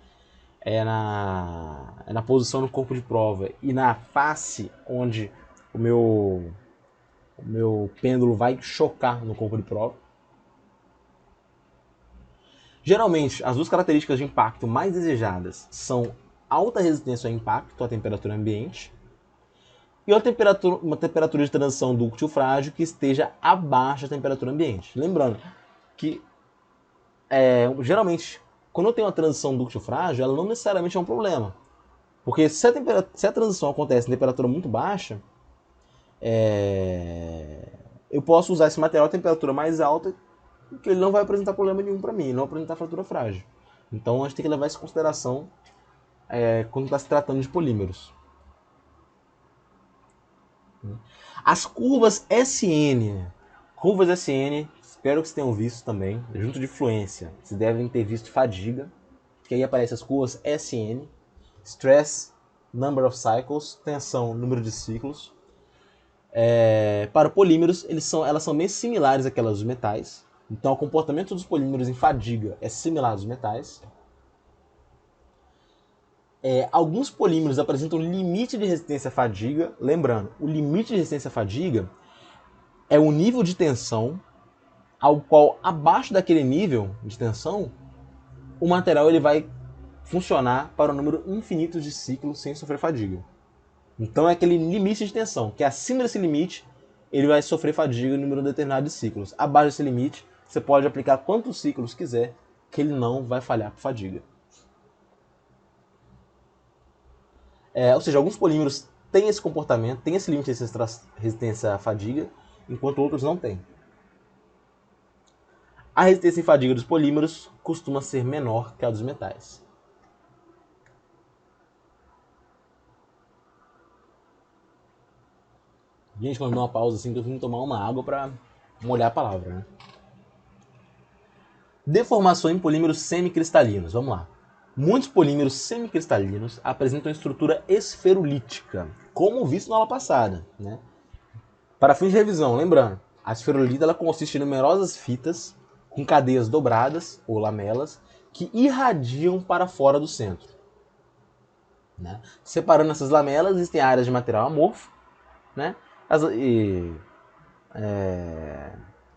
é na posição no corpo de prova e na face onde o meu pêndulo vai chocar no corpo de prova. Geralmente, as duas características de impacto mais desejadas são alta resistência ao impacto à temperatura ambiente e uma temperatura de transição dúctil frágil que esteja abaixo da temperatura ambiente. Lembrando que, geralmente, quando eu tenho uma transição dúctil frágil, ela não necessariamente é um problema. Porque se a transição acontece em temperatura muito baixa, eu posso usar esse material a temperatura mais alta, que ele não vai apresentar problema nenhum para mim, não vai apresentar fratura frágil. Então a gente tem que levar isso em consideração quando está se tratando de polímeros. As curvas SN. Curvas SN, espero que vocês tenham visto também, junto de fluência. Vocês devem ter visto fadiga, que aí aparecem as curvas SN. Stress, Number of Cycles, tensão, número de ciclos. Para polímeros, elas são bem similares àquelas dos metais. Então, o comportamento dos polímeros em fadiga é similar aos metais. Alguns polímeros apresentam limite de resistência à fadiga. Lembrando, o limite de resistência à fadiga é o nível de tensão ao qual, abaixo daquele nível de tensão, o material ele vai funcionar para um número infinito de ciclos sem sofrer fadiga. Então é aquele limite de tensão, que acima desse limite ele vai sofrer fadiga em número determinado de ciclos. Abaixo desse limite, você pode aplicar quantos ciclos quiser, que ele não vai falhar por fadiga. Ou seja, alguns polímeros têm esse comportamento, têm esse limite de resistência à fadiga, enquanto outros não têm. A resistência em fadiga dos polímeros costuma ser menor que a dos metais. Gente, quando eu dou uma pausa assim, eu tenho que tomar uma água para molhar a palavra, né? Deformação em polímeros semicristalinos. Vamos lá. Muitos polímeros semicristalinos apresentam estrutura esferulítica, como visto na aula passada, né? Para fins de revisão, lembrando, a esferolita ela consiste em numerosas fitas com cadeias dobradas ou lamelas que irradiam para fora do centro. Né? Separando essas lamelas, existem áreas de material amorfo, né?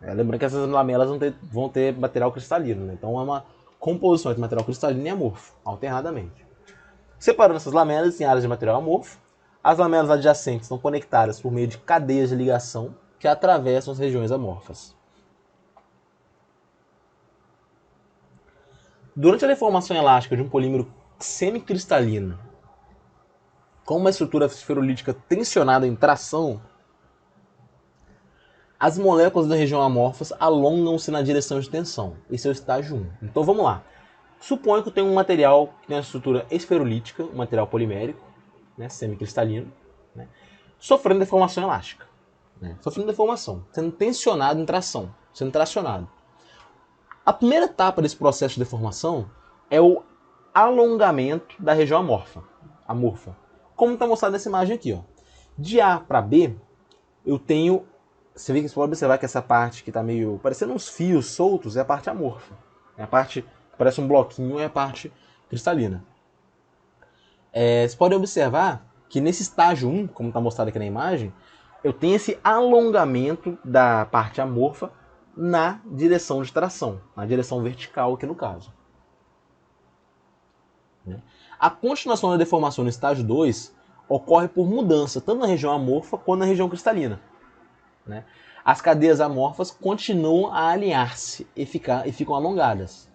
Lembrando que essas lamelas vão ter material cristalino, né? Então é uma composição de material cristalino e amorfo, alternadamente. Separando essas lamelas em áreas de material amorfo, as lamelas adjacentes são conectadas por meio de cadeias de ligação que atravessam as regiões amorfas. Durante a deformação elástica de um polímero semicristalino com uma estrutura esferolítica tensionada em tração, as moléculas da região amorfas alongam-se na direção de tensão. Esse é o estágio 1. Então vamos lá. Suponho que eu tenho um material que tem uma estrutura esferolítica, um material polimérico, né, semicristalino, né, sofrendo deformação elástica. Sofrendo deformação, sendo tensionado em tração, sendo tracionado. A primeira etapa desse processo de deformação é o alongamento da região amorfa. Como está mostrado nessa imagem aqui. Ó. De A para B, eu tenho... Você pode observar que essa parte que está meio parecendo uns fios soltos é a parte amorfa. É a parte que parece um bloquinho, é a parte cristalina. Você pode observar que nesse estágio 1, como está mostrado aqui na imagem, eu tenho esse alongamento da parte amorfa na direção de tração, na direção vertical aqui no caso. A continuação da deformação no estágio 2 ocorre por mudança, tanto na região amorfa quanto na região cristalina. As cadeias amorfas continuam a alinhar-se e ficam alongadas.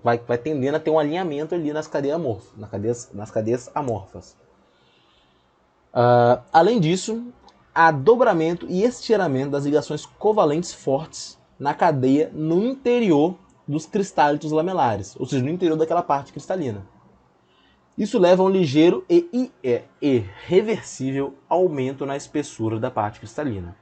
Vai tendendo a ter um alinhamento ali nas cadeias amorfas. Além disso, há dobramento e estiramento das ligações covalentes fortes na cadeia no interior dos cristálitos lamelares, ou seja, no interior daquela parte cristalina. Isso leva a um ligeiro e irreversível aumento na espessura da parte cristalina,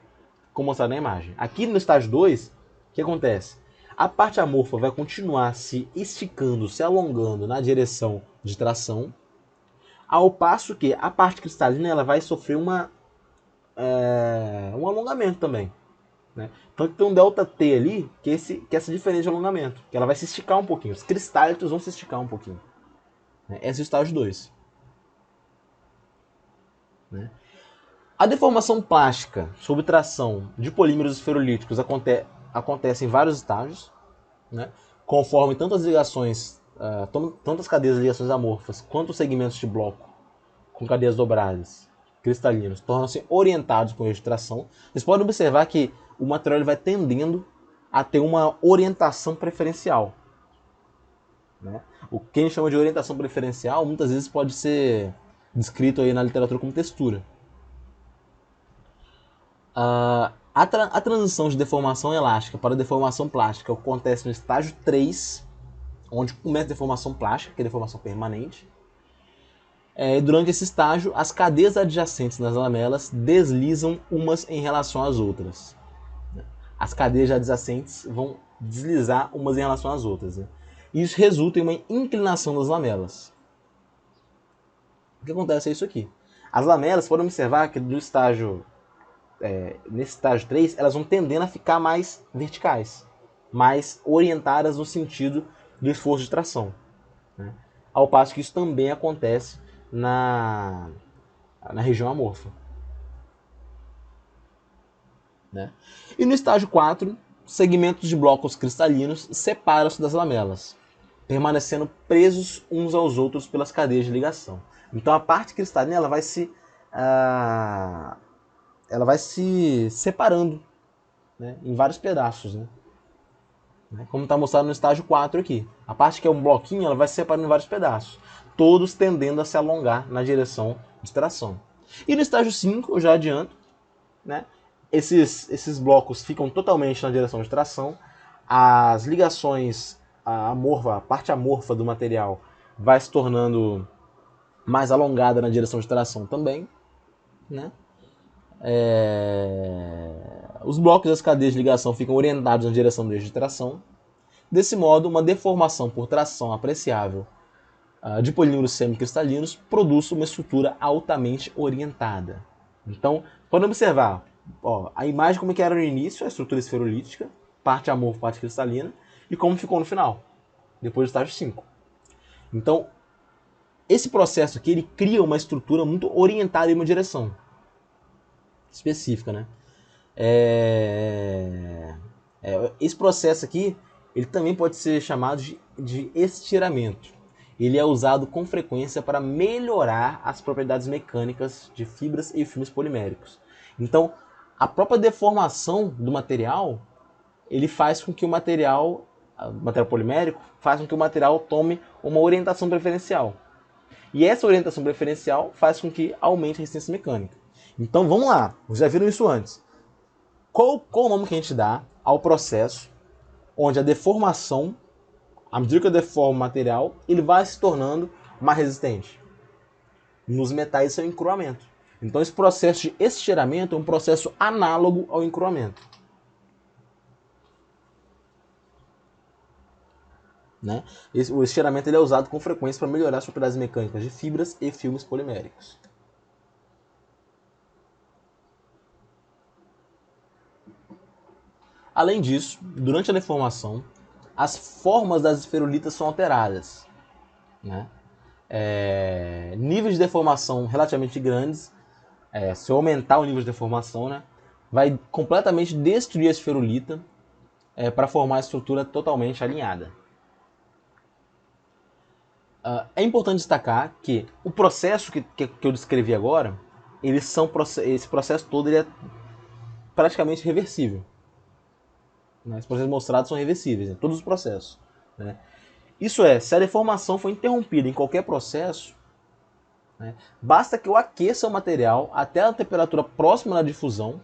como mostrado na imagem. Aqui no estágio 2, o que acontece? A parte amorfa vai continuar se esticando, se alongando na direção de tração, ao passo que a parte cristalina ela vai sofrer um alongamento também. Então tem um ΔT ali, que é essa diferença de alongamento, que ela vai se esticar um pouquinho, os cristálitos vão se esticar um pouquinho. Esse é o estágio 2. A deformação plástica sob tração de polímeros esferolíticos acontece em vários estágios, conforme tanto as ligações, tanto as cadeias de ligações amorfas quanto os segmentos de bloco com cadeias dobradas cristalinos tornam-se orientados por eixo de tração. Vocês podem observar que o material ele vai tendendo a ter uma orientação preferencial. O que a gente chama de orientação preferencial muitas vezes pode ser descrito aí na literatura como textura. A transição de deformação elástica para deformação plástica acontece no estágio 3, onde começa a deformação plástica, que é a deformação permanente. Durante esse estágio, as cadeias adjacentes nas lamelas deslizam umas em relação às outras. As cadeias adjacentes vão deslizar umas em relação às outras. Isso resulta em uma inclinação das lamelas. O que acontece é isso aqui. As lamelas, podem observar que nesse estágio 3, elas vão tendendo a ficar mais verticais, mais orientadas no sentido do esforço de tração. Ao passo que isso também acontece na região amorfa. E no estágio 4, segmentos de blocos cristalinos separam-se das lamelas, permanecendo presos uns aos outros pelas cadeias de ligação. Então a parte cristalina ela vai se separando, em vários pedaços. Como está mostrado no estágio 4 aqui. A parte que é um bloquinho ela vai se separando em vários pedaços, todos tendendo a se alongar na direção de tração. E no estágio 5, eu já adianto, esses blocos ficam totalmente na direção de tração, as ligações, a parte amorfa do material vai se tornando mais alongada na direção de tração também. Os blocos das cadeias de ligação ficam orientados na direção do eixo de tração. Desse modo, uma deformação por tração apreciável de polímeros semicristalinos produz uma estrutura altamente orientada. Então, podem observar, Ó, a imagem como que era no início, a estrutura esferolítica, parte amorfo, parte cristalina, e como ficou no final, depois do estágio 5. Então, esse processo aqui, ele cria uma estrutura muito orientada em uma direção específica, né? Esse processo aqui, ele também pode ser chamado de estiramento. Ele é usado com frequência para melhorar as propriedades mecânicas de fibras e filmes poliméricos. Então, a própria deformação do material, ele faz com que o material polimérico, faz com que o material tome uma orientação preferencial. E essa orientação preferencial faz com que aumente a resistência mecânica. Então vamos lá, vocês já viram isso antes. Qual o nome que a gente dá ao processo onde a deformação, à medida que eu deformo o material, ele vai se tornando mais resistente? Nos metais isso é o encruamento. Então esse processo de estiramento é um processo análogo ao encruamento. Né? O estiramento ele é usado com frequência para melhorar as propriedades mecânicas de fibras e filmes poliméricos. Além disso, durante a deformação, as formas das esferulitas são alteradas. Né? Níveis de deformação relativamente grandes, se eu aumentar o nível de deformação, né, vai completamente destruir a esferulita para formar a estrutura totalmente alinhada. É importante destacar que o processo que eu descrevi agora, esse processo todo ele é praticamente reversível. Né? Os processos mostrados são reversíveis, né? Todos os processos. Né? Isso é, se a deformação for interrompida em qualquer processo, né, basta que eu aqueça o material até a temperatura próxima da difusão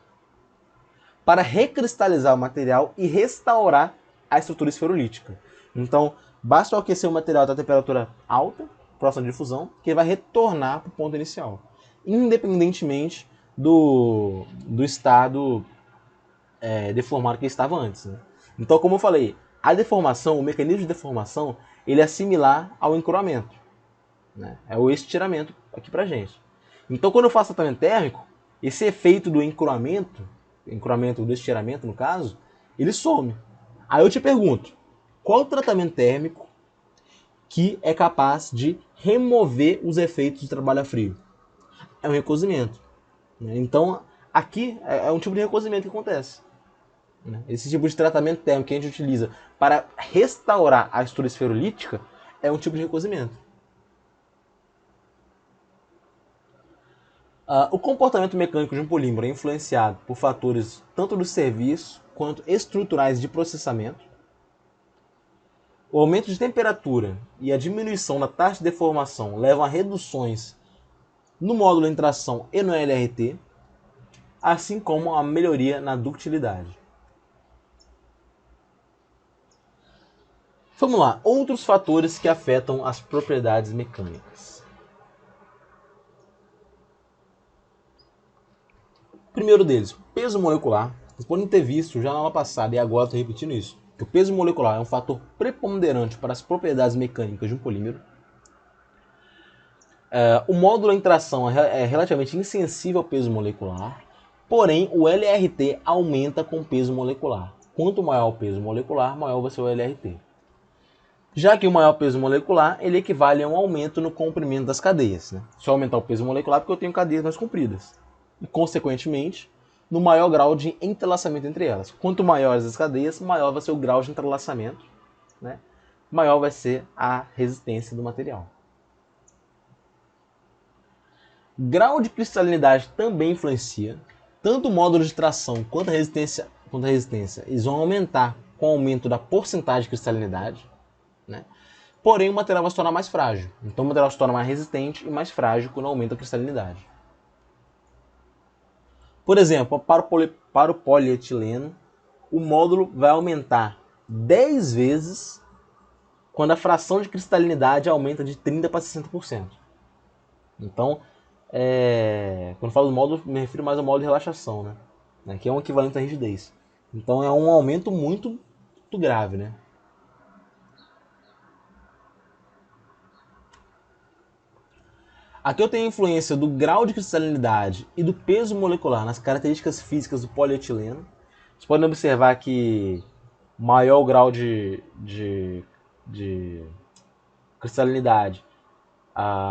para recristalizar o material e restaurar a estrutura esferolítica. Então, basta eu aquecer o material até a temperatura alta, próxima da difusão, que ele vai retornar para o ponto inicial, independentemente do estado deformado que estava antes. Né? Então, como eu falei, a deformação, o mecanismo de deformação, ele é similar ao encruamento. Né? É o estiramento aqui pra gente. Então, quando eu faço tratamento térmico, esse efeito do encruamento do estiramento no caso, ele some. Aí eu te pergunto, qual o tratamento térmico que é capaz de remover os efeitos do trabalho a frio? É um recozimento. Né? Então, aqui é um tipo de recozimento que acontece. Né? Esse tipo de tratamento térmico que a gente utiliza para restaurar a estrutura esferolítica é um tipo de recozimento. O comportamento mecânico de um polímero é influenciado por fatores tanto do serviço quanto estruturais de processamento. O aumento de temperatura e a diminuição da taxa de deformação levam a reduções no módulo de tração e no LRT, assim como a melhoria na ductilidade. Vamos lá, outros fatores que afetam as propriedades mecânicas. O primeiro deles, peso molecular. Vocês podem ter visto já na aula passada e agora estou repetindo isso. Que o peso molecular é um fator preponderante para as propriedades mecânicas de um polímero. O módulo em tração é relativamente insensível ao peso molecular, porém o LRT aumenta com o peso molecular. Quanto maior o peso molecular, maior vai ser o LRT. Já que o maior peso molecular ele equivale a um aumento no comprimento das cadeias. Né? Se eu aumentar o peso molecular, porque eu tenho cadeias mais compridas. E, consequentemente, no maior grau de entrelaçamento entre elas. Quanto maiores as cadeias, maior vai ser o grau de entrelaçamento, né? Maior vai ser a resistência do material. Grau de cristalinidade também influencia. Tanto o módulo de tração quanto a resistência, eles vão aumentar com o aumento da porcentagem de cristalinidade. Né? Porém, o material vai se tornar mais frágil. Então, o material se torna mais resistente e mais frágil quando aumenta a cristalinidade. Por exemplo, para o polietileno, o módulo vai aumentar 10 vezes quando a fração de cristalinidade aumenta de 30% para 60%. Então, quando eu falo do módulo, me refiro mais ao módulo de relaxação, né? Que é um equivalente à rigidez. Então, é um aumento muito grave. Né? Aqui eu tenho a influência do grau de cristalinidade e do peso molecular nas características físicas do polietileno. Vocês podem observar que maior o grau de cristalinidade,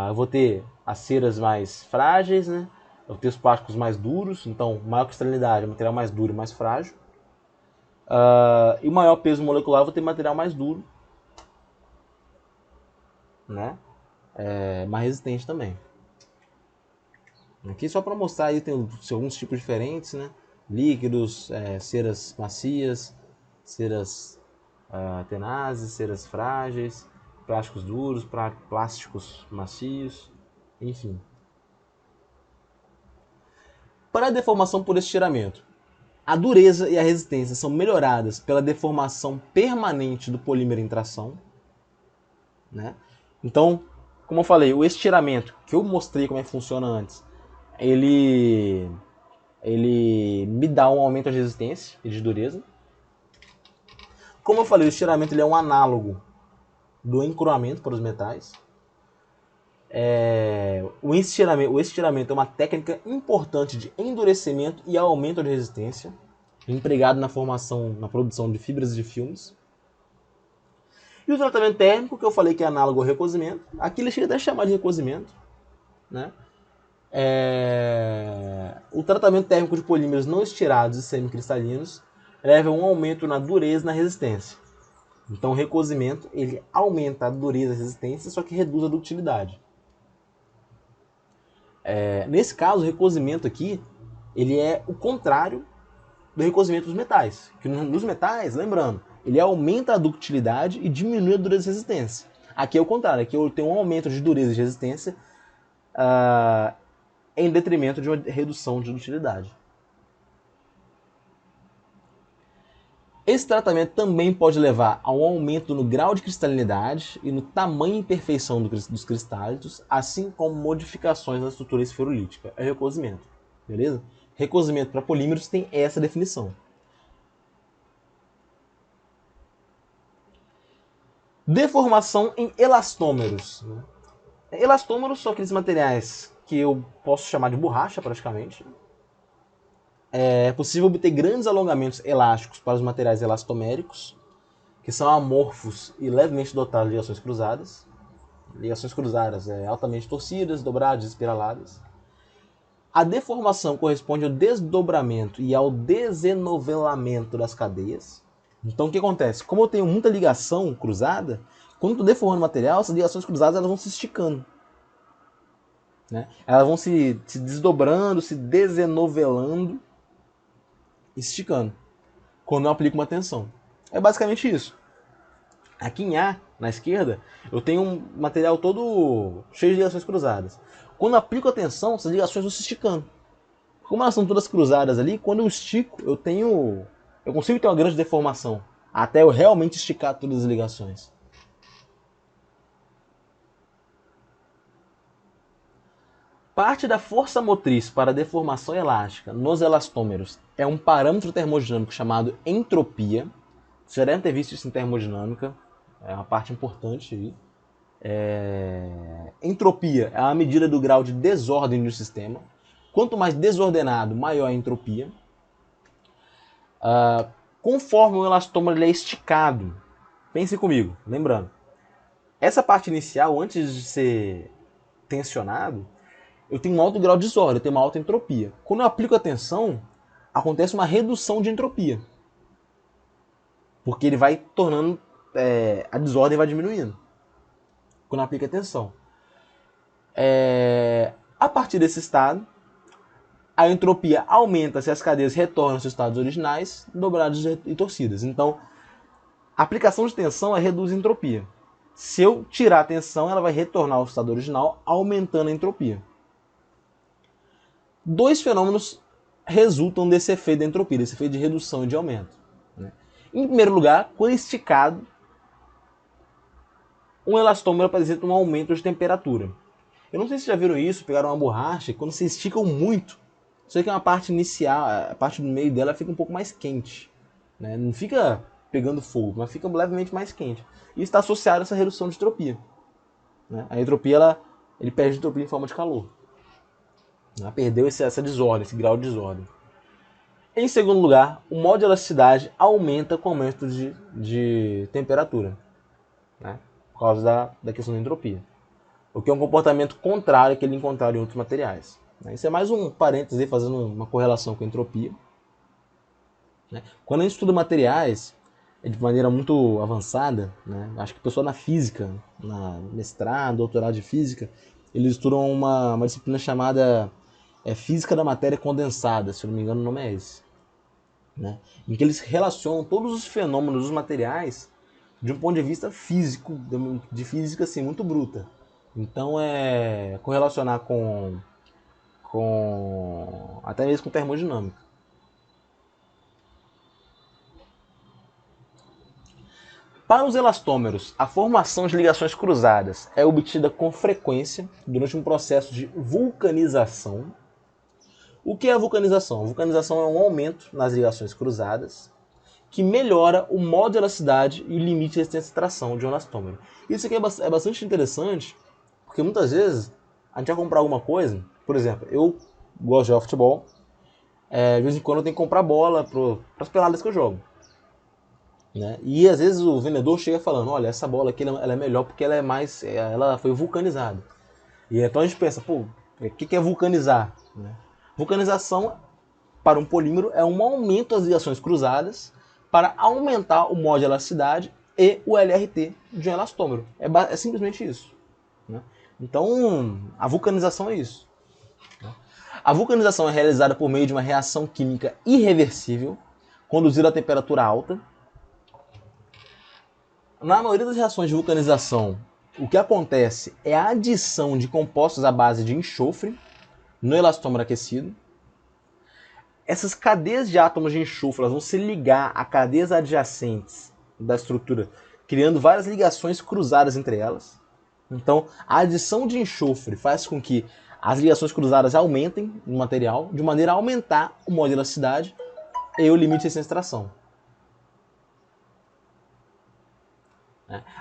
eu vou ter as ceras mais frágeis, né? Eu vou ter os plásticos mais duros, então maior cristalinidade, material mais duro e mais frágil. E maior peso molecular, eu vou ter material mais duro, né? Mais resistente também. Aqui só para mostrar aí tem alguns tipos diferentes, né? Líquidos, ceras macias, ceras tenazes, ceras frágeis, plásticos duros, plásticos macios, enfim. Para a deformação por estiramento, a dureza e a resistência são melhoradas pela deformação permanente do polímero em tração, né? Então, como eu falei, o estiramento, que eu mostrei como é que funciona antes, ele me dá um aumento de resistência e de dureza. Como eu falei, o estiramento ele é um análogo do encruamento para os metais. O estiramento é uma técnica importante de endurecimento e aumento de resistência, empregado na produção de fibras de filmes. E o tratamento térmico, que eu falei que é análogo ao recozimento, aqui ele chega até a chamar de recozimento, né? O tratamento térmico de polímeros não estirados e semicristalinos leva a um aumento na dureza e na resistência. Então o recozimento ele aumenta a dureza e a resistência, só que reduz a ductilidade. Nesse caso, o recozimento aqui ele é o contrário do recozimento dos metais. Que nos metais, lembrando, ele aumenta a ductilidade e diminui a dureza e resistência. Aqui é o contrário, aqui eu tenho um aumento de dureza e de resistência em detrimento de uma redução de dutilidade. Esse tratamento também pode levar a um aumento no grau de cristalinidade e no tamanho e perfeição dos cristálitos, assim como modificações na estrutura esferolítica. É recozimento, beleza? Recozimento para polímeros tem essa definição. Deformação em elastômeros. Elastômeros são aqueles materiais que eu posso chamar de borracha, praticamente. É possível obter grandes alongamentos elásticos para os materiais elastoméricos, que são amorfos e levemente dotados de ligações cruzadas. Ligações cruzadas altamente torcidas, dobradas, espiraladas. A deformação corresponde ao desdobramento e ao desenovelamento das cadeias. Então o que acontece? Como eu tenho muita ligação cruzada, quando eu estou deformando o material, essas ligações cruzadas elas vão se esticando. Né? Elas vão se desdobrando, se desenovelando, esticando, quando eu aplico uma tensão. É basicamente isso. Aqui em A, na esquerda, eu tenho um material todo cheio de ligações cruzadas. Quando eu aplico a tensão, essas ligações vão se esticando. Como elas são todas cruzadas ali, quando eu estico, eu consigo ter uma grande deformação, até eu realmente esticar todas as ligações. Parte da força motriz para a deformação elástica nos elastômeros é um parâmetro termodinâmico chamado entropia. Você já deve ter visto isso em termodinâmica, é uma parte importante aí. Entropia é a medida do grau de desordem do sistema. Quanto mais desordenado, maior a entropia. Conforme o elastômero é esticado, pense comigo, lembrando, essa parte inicial, antes de ser tensionado, eu tenho um alto grau de desordem, eu tenho uma alta entropia. Quando eu aplico a tensão, acontece uma redução de entropia. Porque ele vai tornando, a desordem vai diminuindo. Quando eu aplico a tensão. A partir desse estado, a entropia aumenta se as cadeias retornam aos seus estados originais, dobradas e torcidas. Então, a aplicação de tensão reduz a entropia. Se eu tirar a tensão, ela vai retornar ao estado original, aumentando a entropia. Dois fenômenos resultam desse efeito da entropia, desse efeito de redução e de aumento. Né? Em primeiro lugar, quando esticado, um elastômero apresenta um aumento de temperatura. Eu não sei se já viram isso, pegaram uma borracha, e quando se esticam muito, só que uma parte inicial, a parte do meio dela fica um pouco mais quente. Né? Não fica pegando fogo, mas fica levemente mais quente. E está associado a essa redução de entropia. Né? A entropia ela ele perde entropia em forma de calor. Né? Perdeu essa desordem, esse grau de desordem. Em segundo lugar, o modo de elasticidade aumenta com o aumento de temperatura, né? Por causa da questão da entropia. O que é um comportamento contrário que ele encontraram em outros materiais. Isso é mais um parêntese fazendo uma correlação com a entropia. Quando a gente estuda materiais de maneira muito avançada, né? Acho que o pessoal na física, na mestrado, doutorado de física, eles estudam uma disciplina chamada Física da Matéria Condensada, se eu não me engano o nome é esse. Né? Em que eles relacionam todos os fenômenos dos materiais de um ponto de vista físico, de física assim, muito bruta. Então correlacionar com até mesmo com termodinâmica. Para os elastômeros, a formação de ligações cruzadas é obtida com frequência durante um processo de vulcanização. O que é a vulcanização? A vulcanização é um aumento nas ligações cruzadas que melhora o modo de elasticidade e o limite de resistência de tração de um elastômero. Isso aqui é bastante interessante, porque muitas vezes a gente vai comprar alguma coisa, por exemplo, eu gosto de jogar futebol, de vez em quando eu tenho que comprar bola para as peladas que eu jogo. Né? E às vezes o vendedor chega falando, olha, essa bola aqui ela é melhor porque ela foi vulcanizada. E então a gente pensa, pô, o que é vulcanizar? Né? Vulcanização para um polímero é um aumento das ligações cruzadas para aumentar o modo de elasticidade e o LRT de um elastômero. É simplesmente isso. Né? Então, a vulcanização é isso. Né? A vulcanização é realizada por meio de uma reação química irreversível, conduzida a temperatura alta. Na maioria das reações de vulcanização, o que acontece é a adição de compostos à base de enxofre no elastômero aquecido. Essas cadeias de átomos de enxofre vão se ligar a cadeias adjacentes da estrutura, criando várias ligações cruzadas entre elas. Então, a adição de enxofre faz com que as ligações cruzadas aumentem no material, de maneira a aumentar o modo de elasticidade e o limite de resistência de tração.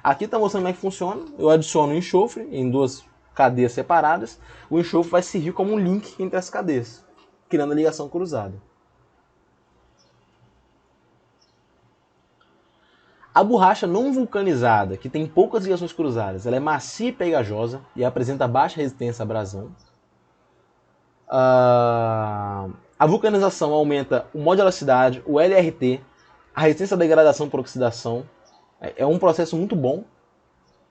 Aqui está mostrando como é que funciona. Eu adiciono o enxofre em duas cadeias separadas. O enxofre vai servir como um link entre as cadeias, criando a ligação cruzada. A borracha não vulcanizada, que tem poucas ligações cruzadas, ela é macia e pegajosa e apresenta baixa resistência à abrasão. A vulcanização aumenta o modo de elasticidade, o LRT, a resistência à degradação por oxidação. É um processo muito bom,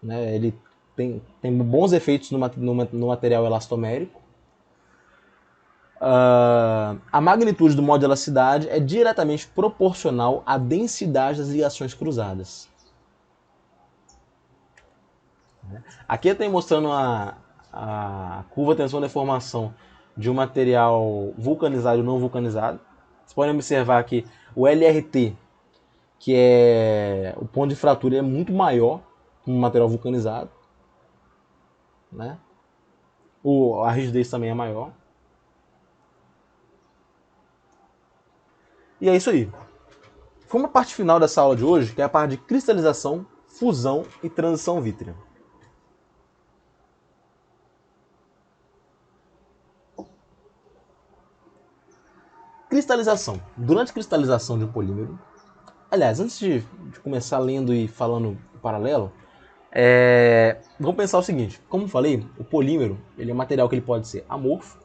né? Ele tem bons efeitos no material elastomérico. A magnitude do modo de elasticidade é diretamente proporcional à densidade das ligações cruzadas. Aqui eu estou mostrando a curva tensão-deformação de um material vulcanizado e não vulcanizado. Vocês podem observar que o LRT, que é o ponto de fratura, é muito maior que um material vulcanizado. Né? A rigidez também é maior. E é isso aí. Foi uma parte final dessa aula de hoje, que é a parte de cristalização, fusão e transição vítrea. Cristalização. Durante a cristalização de um polímero, aliás, antes de começar lendo e falando em paralelo, vamos pensar o seguinte, como falei, o polímero ele é um material que ele pode ser amorfo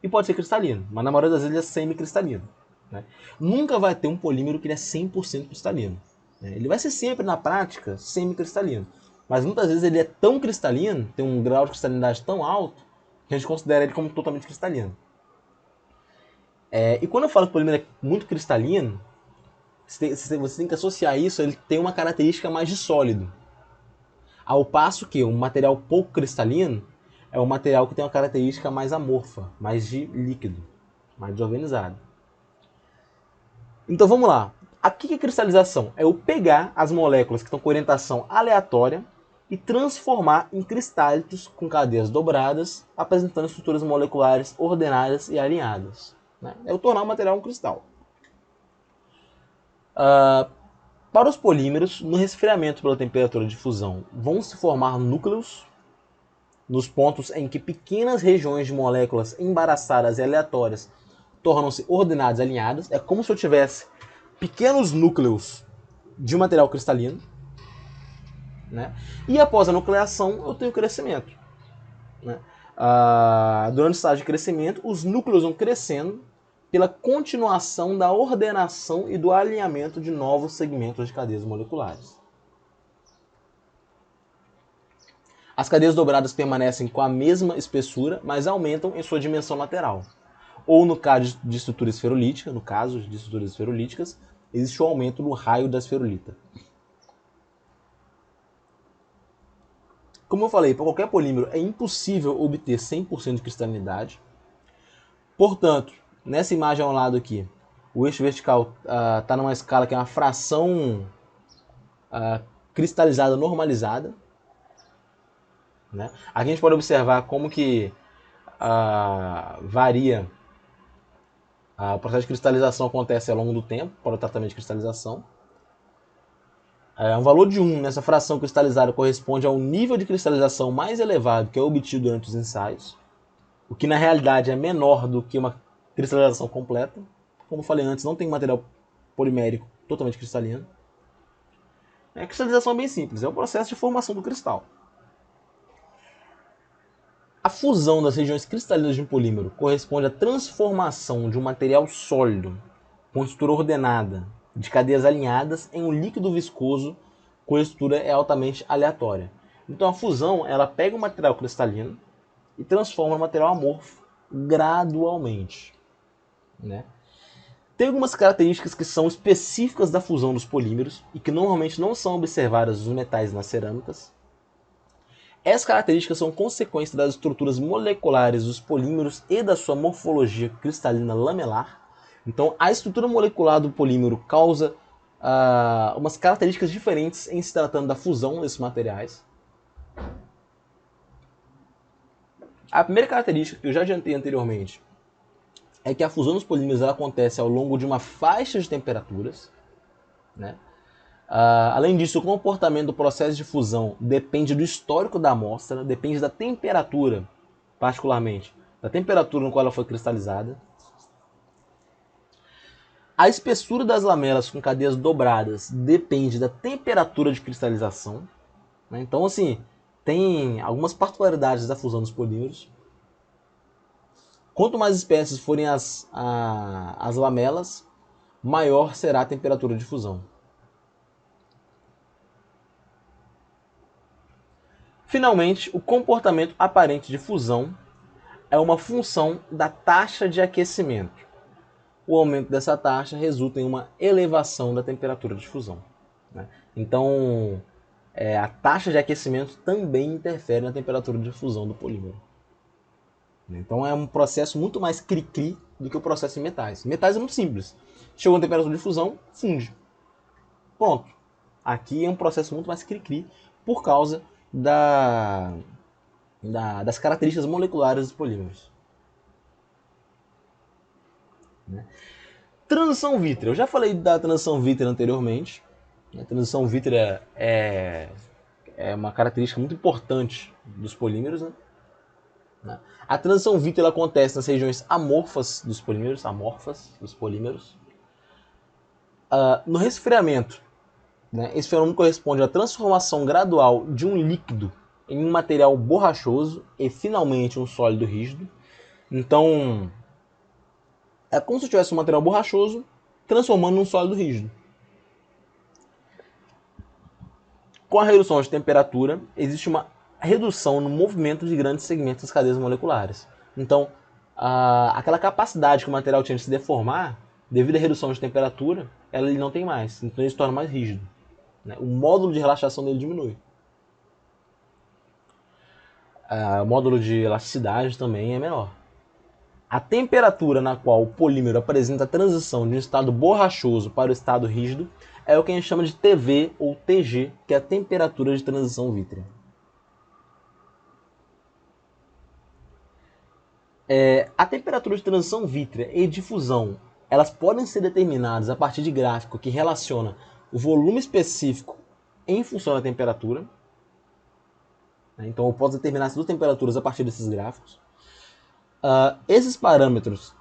e pode ser cristalino, mas na maioria das vezes ele é semicristalino. Né? Nunca vai ter um polímero que ele é 100% cristalino. Né? Ele vai ser sempre, na prática, semicristalino. Mas muitas vezes ele é tão cristalino, tem um grau de cristalinidade tão alto, que a gente considera ele como totalmente cristalino. E quando eu falo que o polímero é muito cristalino, você tem que associar isso, ele tem uma característica mais de sólido. Ao passo que um material pouco cristalino é um material que tem uma característica mais amorfa, mais de líquido, mais desorganizado. Então vamos lá. Aqui que é cristalização? É eu pegar as moléculas que estão com orientação aleatória e transformar em cristálitos com cadeias dobradas, apresentando estruturas moleculares ordenadas e alinhadas. Né? É eu tornar o material um cristal. Para os polímeros, no resfriamento pela temperatura de fusão, vão se formar núcleos. nos pontos em que pequenas regiões de moléculas embaraçadas e aleatórias tornam-se ordenadas e alinhadas. É como se eu tivesse pequenos núcleos de um material cristalino, né? E após a nucleação eu tenho crescimento, né? Durante o estágio de crescimento, os núcleos vão crescendo pela continuação da ordenação e do alinhamento de novos segmentos de cadeias moleculares. As cadeias dobradas permanecem com a mesma espessura, mas aumentam em sua dimensão lateral. Ou no caso de estrutura esferulítica, existe o aumento no raio da esferulita. Como eu falei, para qualquer polímero é impossível obter 100% de cristalinidade. Portanto, nessa imagem ao lado aqui, o eixo vertical está numa escala que é uma fração cristalizada normalizada, né? Aqui a gente pode observar como que varia o processo de cristalização acontece ao longo do tempo para o tratamento de cristalização. Um valor de 1 nessa fração cristalizada corresponde ao nível de cristalização mais elevado que é obtido durante os ensaios, o que na realidade é menor do que uma cristalização completa. Como eu falei antes, não tem material polimérico totalmente cristalino. A cristalização é bem simples, é o processo de formação do cristal. A fusão das regiões cristalinas de um polímero corresponde à transformação de um material sólido, com estrutura ordenada, de cadeias alinhadas, em um líquido viscoso, cuja estrutura é altamente aleatória. Então a fusão ela pega o material cristalino e transforma em material amorfo gradualmente, né? Tem algumas características que são específicas da fusão dos polímeros e que normalmente não são observadas nos metais e nas cerâmicas. Essas características são consequência das estruturas moleculares dos polímeros e da sua morfologia cristalina lamelar. Então, a estrutura molecular do polímero causa umas características diferentes em se tratando da fusão desses materiais. A primeira característica que eu já adiantei anteriormente é que a fusão dos polímeros ela acontece ao longo de uma faixa de temperaturas, né? Além disso, o comportamento do processo de fusão depende do histórico da amostra, depende da temperatura, particularmente, da temperatura no qual ela foi cristalizada. A espessura das lamelas com cadeias dobradas depende da temperatura de cristalização, né? Então, assim, tem algumas particularidades da fusão dos polímeros. Quanto mais espessas forem as lamelas, maior será a temperatura de fusão. Finalmente, o comportamento aparente de fusão é uma função da taxa de aquecimento. O aumento dessa taxa resulta em uma elevação da temperatura de fusão, né? Então, a taxa de aquecimento também interfere na temperatura de fusão do polímero. Então é um processo muito mais cri-cri do que o processo em metais. Metais é muito simples. Chegou a temperatura de fusão, funde. Pronto. Aqui é um processo muito mais cri-cri por causa das características moleculares dos polímeros. Né? Transição vítrea. Eu já falei da transição vítrea anteriormente. A transição vítrea é uma característica muito importante dos polímeros, né? A transição vítrea acontece nas regiões amorfas dos polímeros. No resfriamento, né, esse fenômeno corresponde à transformação gradual de um líquido em um material borrachoso e finalmente um sólido rígido. Então, é como se tivesse um material borrachoso transformando num sólido rígido. Com a redução de temperatura, existe uma redução no movimento de grandes segmentos das cadeias moleculares. Então, aquela capacidade que o material tinha de se deformar, devido à redução de temperatura, ele não tem mais. Então ele se torna mais rígido, né? O módulo de relaxação dele diminui. O módulo de elasticidade também é menor. A temperatura na qual o polímero apresenta a transição de um estado borrachoso para o estado rígido é o que a gente chama de TV ou TG, que é a temperatura de transição vítrea. A temperatura de transição vítrea e de fusão, elas podem ser determinadas a partir de gráfico que relaciona o volume específico em função da temperatura. né? Então eu posso determinar as duas temperaturas a partir desses gráficos. Esses parâmetros,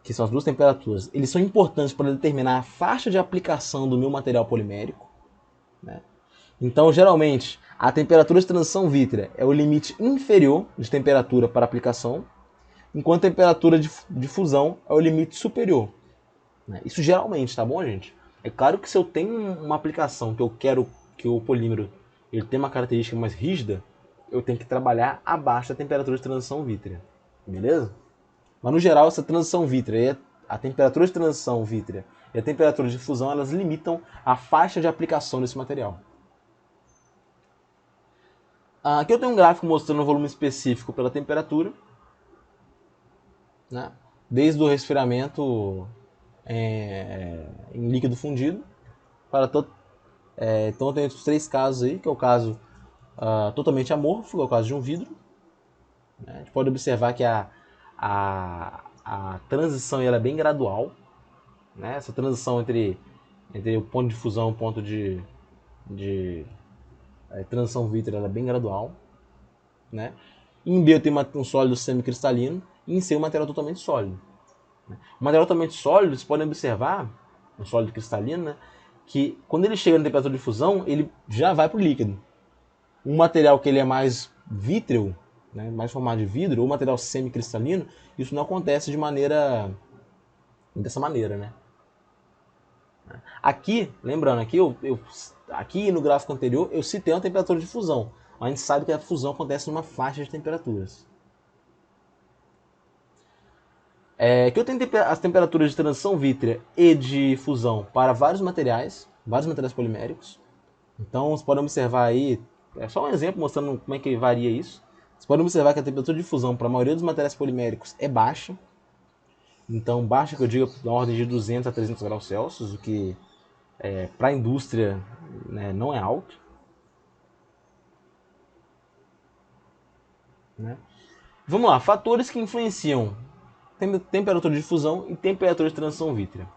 que são as duas temperaturas, eles são importantes para determinar a faixa de aplicação do meu material polimérico, né? Então, geralmente, a temperatura de transição vítrea é o limite inferior de temperatura para aplicação, enquanto a temperatura de fusão é o limite superior, né? Isso geralmente, tá bom, gente? É claro que se eu tenho uma aplicação que eu quero que o polímero ele tenha uma característica mais rígida, eu tenho que trabalhar abaixo da temperatura de transição vítrea, beleza? Mas no geral, essa transição vítrea, a temperatura de transição vítrea e a temperatura de fusão, elas limitam a faixa de aplicação desse material. Aqui eu tenho um gráfico mostrando o volume específico pela temperatura, né? Desde o resfriamento em líquido fundido para todo. Então eu tenho esses três casos aí, que é o caso totalmente amorfo, que é o caso de um vidro, né? A gente pode observar que a transição ela é bem gradual, né? Essa transição entre o ponto de fusão e o ponto de transição vítrea ela é bem gradual, né? Em B eu tenho um sólido semicristalino e em C um material totalmente sólido. O material totalmente sólido, vocês podem observar, um sólido cristalino, né, que quando ele chega na temperatura de fusão, ele já vai para o líquido. Um material que ele é mais vítreo, né, mais formado de vidro, ou material semicristalino, isso não acontece dessa maneira, né? Aqui, lembrando, aqui no gráfico anterior, eu citei uma temperatura de fusão. A gente sabe que a fusão acontece numa faixa de temperaturas. Que eu tenho as temperaturas de transição vítrea e de fusão para vários materiais poliméricos. Então, vocês podem observar aí, é só um exemplo mostrando como é que varia isso. Vocês podem observar que a temperatura de fusão para a maioria dos materiais poliméricos é baixa. Então, baixa que eu digo na ordem de 200 a 300 graus Celsius, o que para a indústria, né, não é alto, né? Vamos lá, fatores que influenciam temperatura de fusão e temperatura de transição vítrea.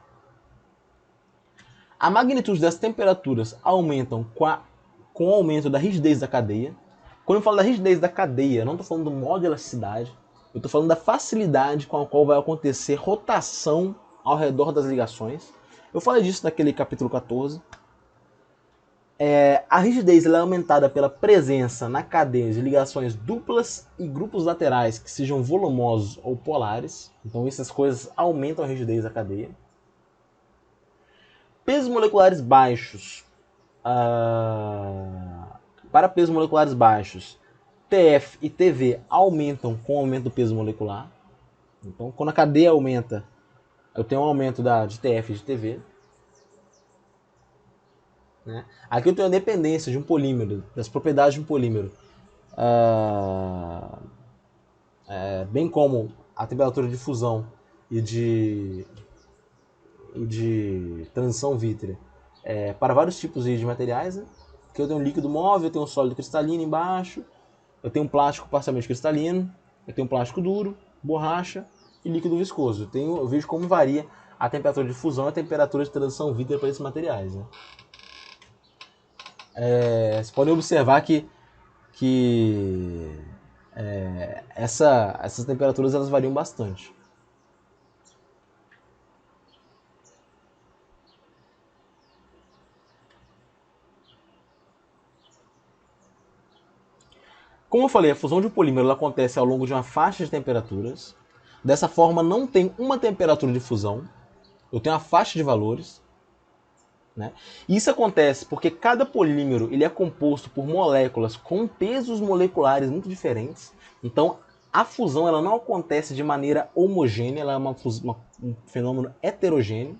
A magnitude das temperaturas aumentam com o aumento da rigidez da cadeia. Quando eu falo da rigidez da cadeia, eu não estou falando do modo de elasticidade, eu estou falando da facilidade com a qual vai acontecer rotação ao redor das ligações. Eu falei disso naquele capítulo 14. A rigidez é aumentada pela presença na cadeia de ligações duplas e grupos laterais que sejam volumosos ou polares. Então essas coisas aumentam a rigidez da cadeia. Pesos moleculares baixos. Para pesos moleculares baixos, TF e TV aumentam com o aumento do peso molecular. Então, quando a cadeia aumenta, eu tenho um aumento de TF e de TV. Né? Aqui eu tenho a dependência de um polímero, das propriedades de um polímero, bem como a temperatura de fusão e de transição vítrea para vários tipos de materiais. Né? Aqui eu tenho um líquido móvel, eu tenho um sólido cristalino embaixo, eu tenho um plástico parcialmente cristalino, eu tenho um plástico duro, borracha e líquido viscoso. Eu vejo como varia a temperatura de fusão e a temperatura de transição vítrea para esses materiais. Né? Vocês podem observar que essas temperaturas elas variam bastante. Como eu falei, a fusão de um polímero ela acontece ao longo de uma faixa de temperaturas. Dessa forma, não tem uma temperatura de fusão. Eu tenho uma faixa de valores. Né? E isso acontece porque cada polímero ele é composto por moléculas com pesos moleculares muito diferentes. Então, a fusão ela não acontece de maneira homogênea, ela é um fenômeno heterogêneo.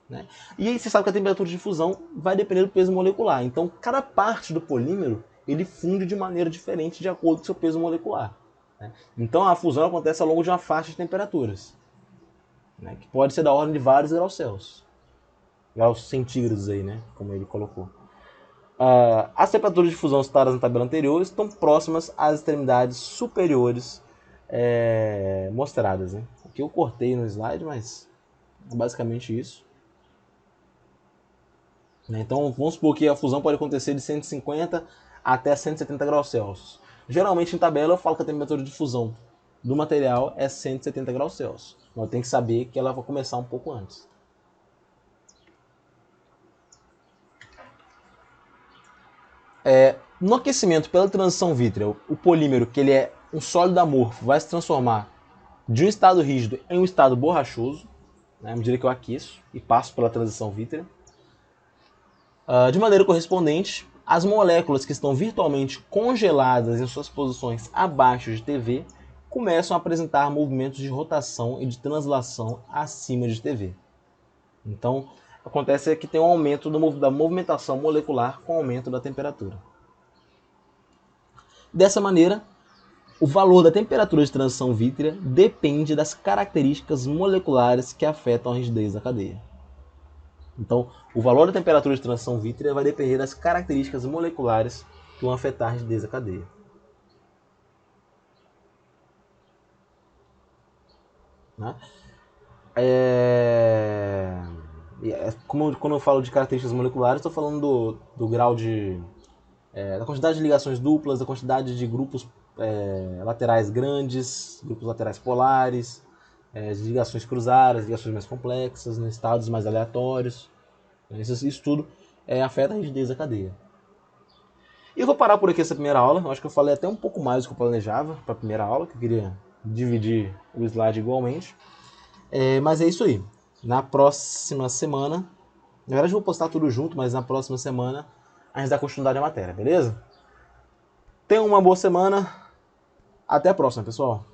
Né? E aí você sabe que a temperatura de fusão vai depender do peso molecular. Então, cada parte do polímero ele funde de maneira diferente de acordo com o seu peso molecular. Né? Então, a fusão acontece ao longo de uma faixa de temperaturas, né? Que pode ser da ordem de vários graus Celsius. Graus centígrados aí, né? Como ele colocou. As temperaturas de fusão citadas na tabela anterior estão próximas às extremidades superiores mostradas. Né? Aqui eu cortei no slide, mas é basicamente isso. Então vamos supor que a fusão pode acontecer de 150 até 170 graus Celsius. Geralmente em tabela eu falo que a temperatura de fusão do material é 170 graus Celsius. Mas tem que saber que ela vai começar um pouco antes. No aquecimento pela transição vítrea, o polímero, que ele é um sólido amorfo, vai se transformar de um estado rígido em um estado borrachoso, né, à medida que eu aqueço e passo pela transição vítrea. De maneira correspondente, as moléculas que estão virtualmente congeladas em suas posições abaixo de TV começam a apresentar movimentos de rotação e de translação acima de TV. Então, acontece que tem um aumento da movimentação molecular com o aumento da temperatura. Dessa maneira, o valor da temperatura de transição vítrea depende das características moleculares que afetam a rigidez da cadeia. Então, o valor da temperatura de transição vítrea vai depender das características moleculares que vão afetar a rigidez da cadeia. Né? Quando eu falo de características moleculares, estou falando do grau da quantidade de ligações duplas, da quantidade de grupos laterais grandes, grupos laterais polares, de ligações cruzadas, ligações mais complexas, né, estados mais aleatórios. Isso tudo afeta a rigidez da cadeia. E eu vou parar por aqui essa primeira aula. Eu acho que eu falei até um pouco mais do que eu planejava para a primeira aula, que eu queria dividir o slide igualmente. Mas é isso aí. Na próxima semana, na verdade eu vou postar tudo junto, mas na próxima semana a gente dá continuidade à matéria, beleza? Tenham uma boa semana. Até a próxima, pessoal.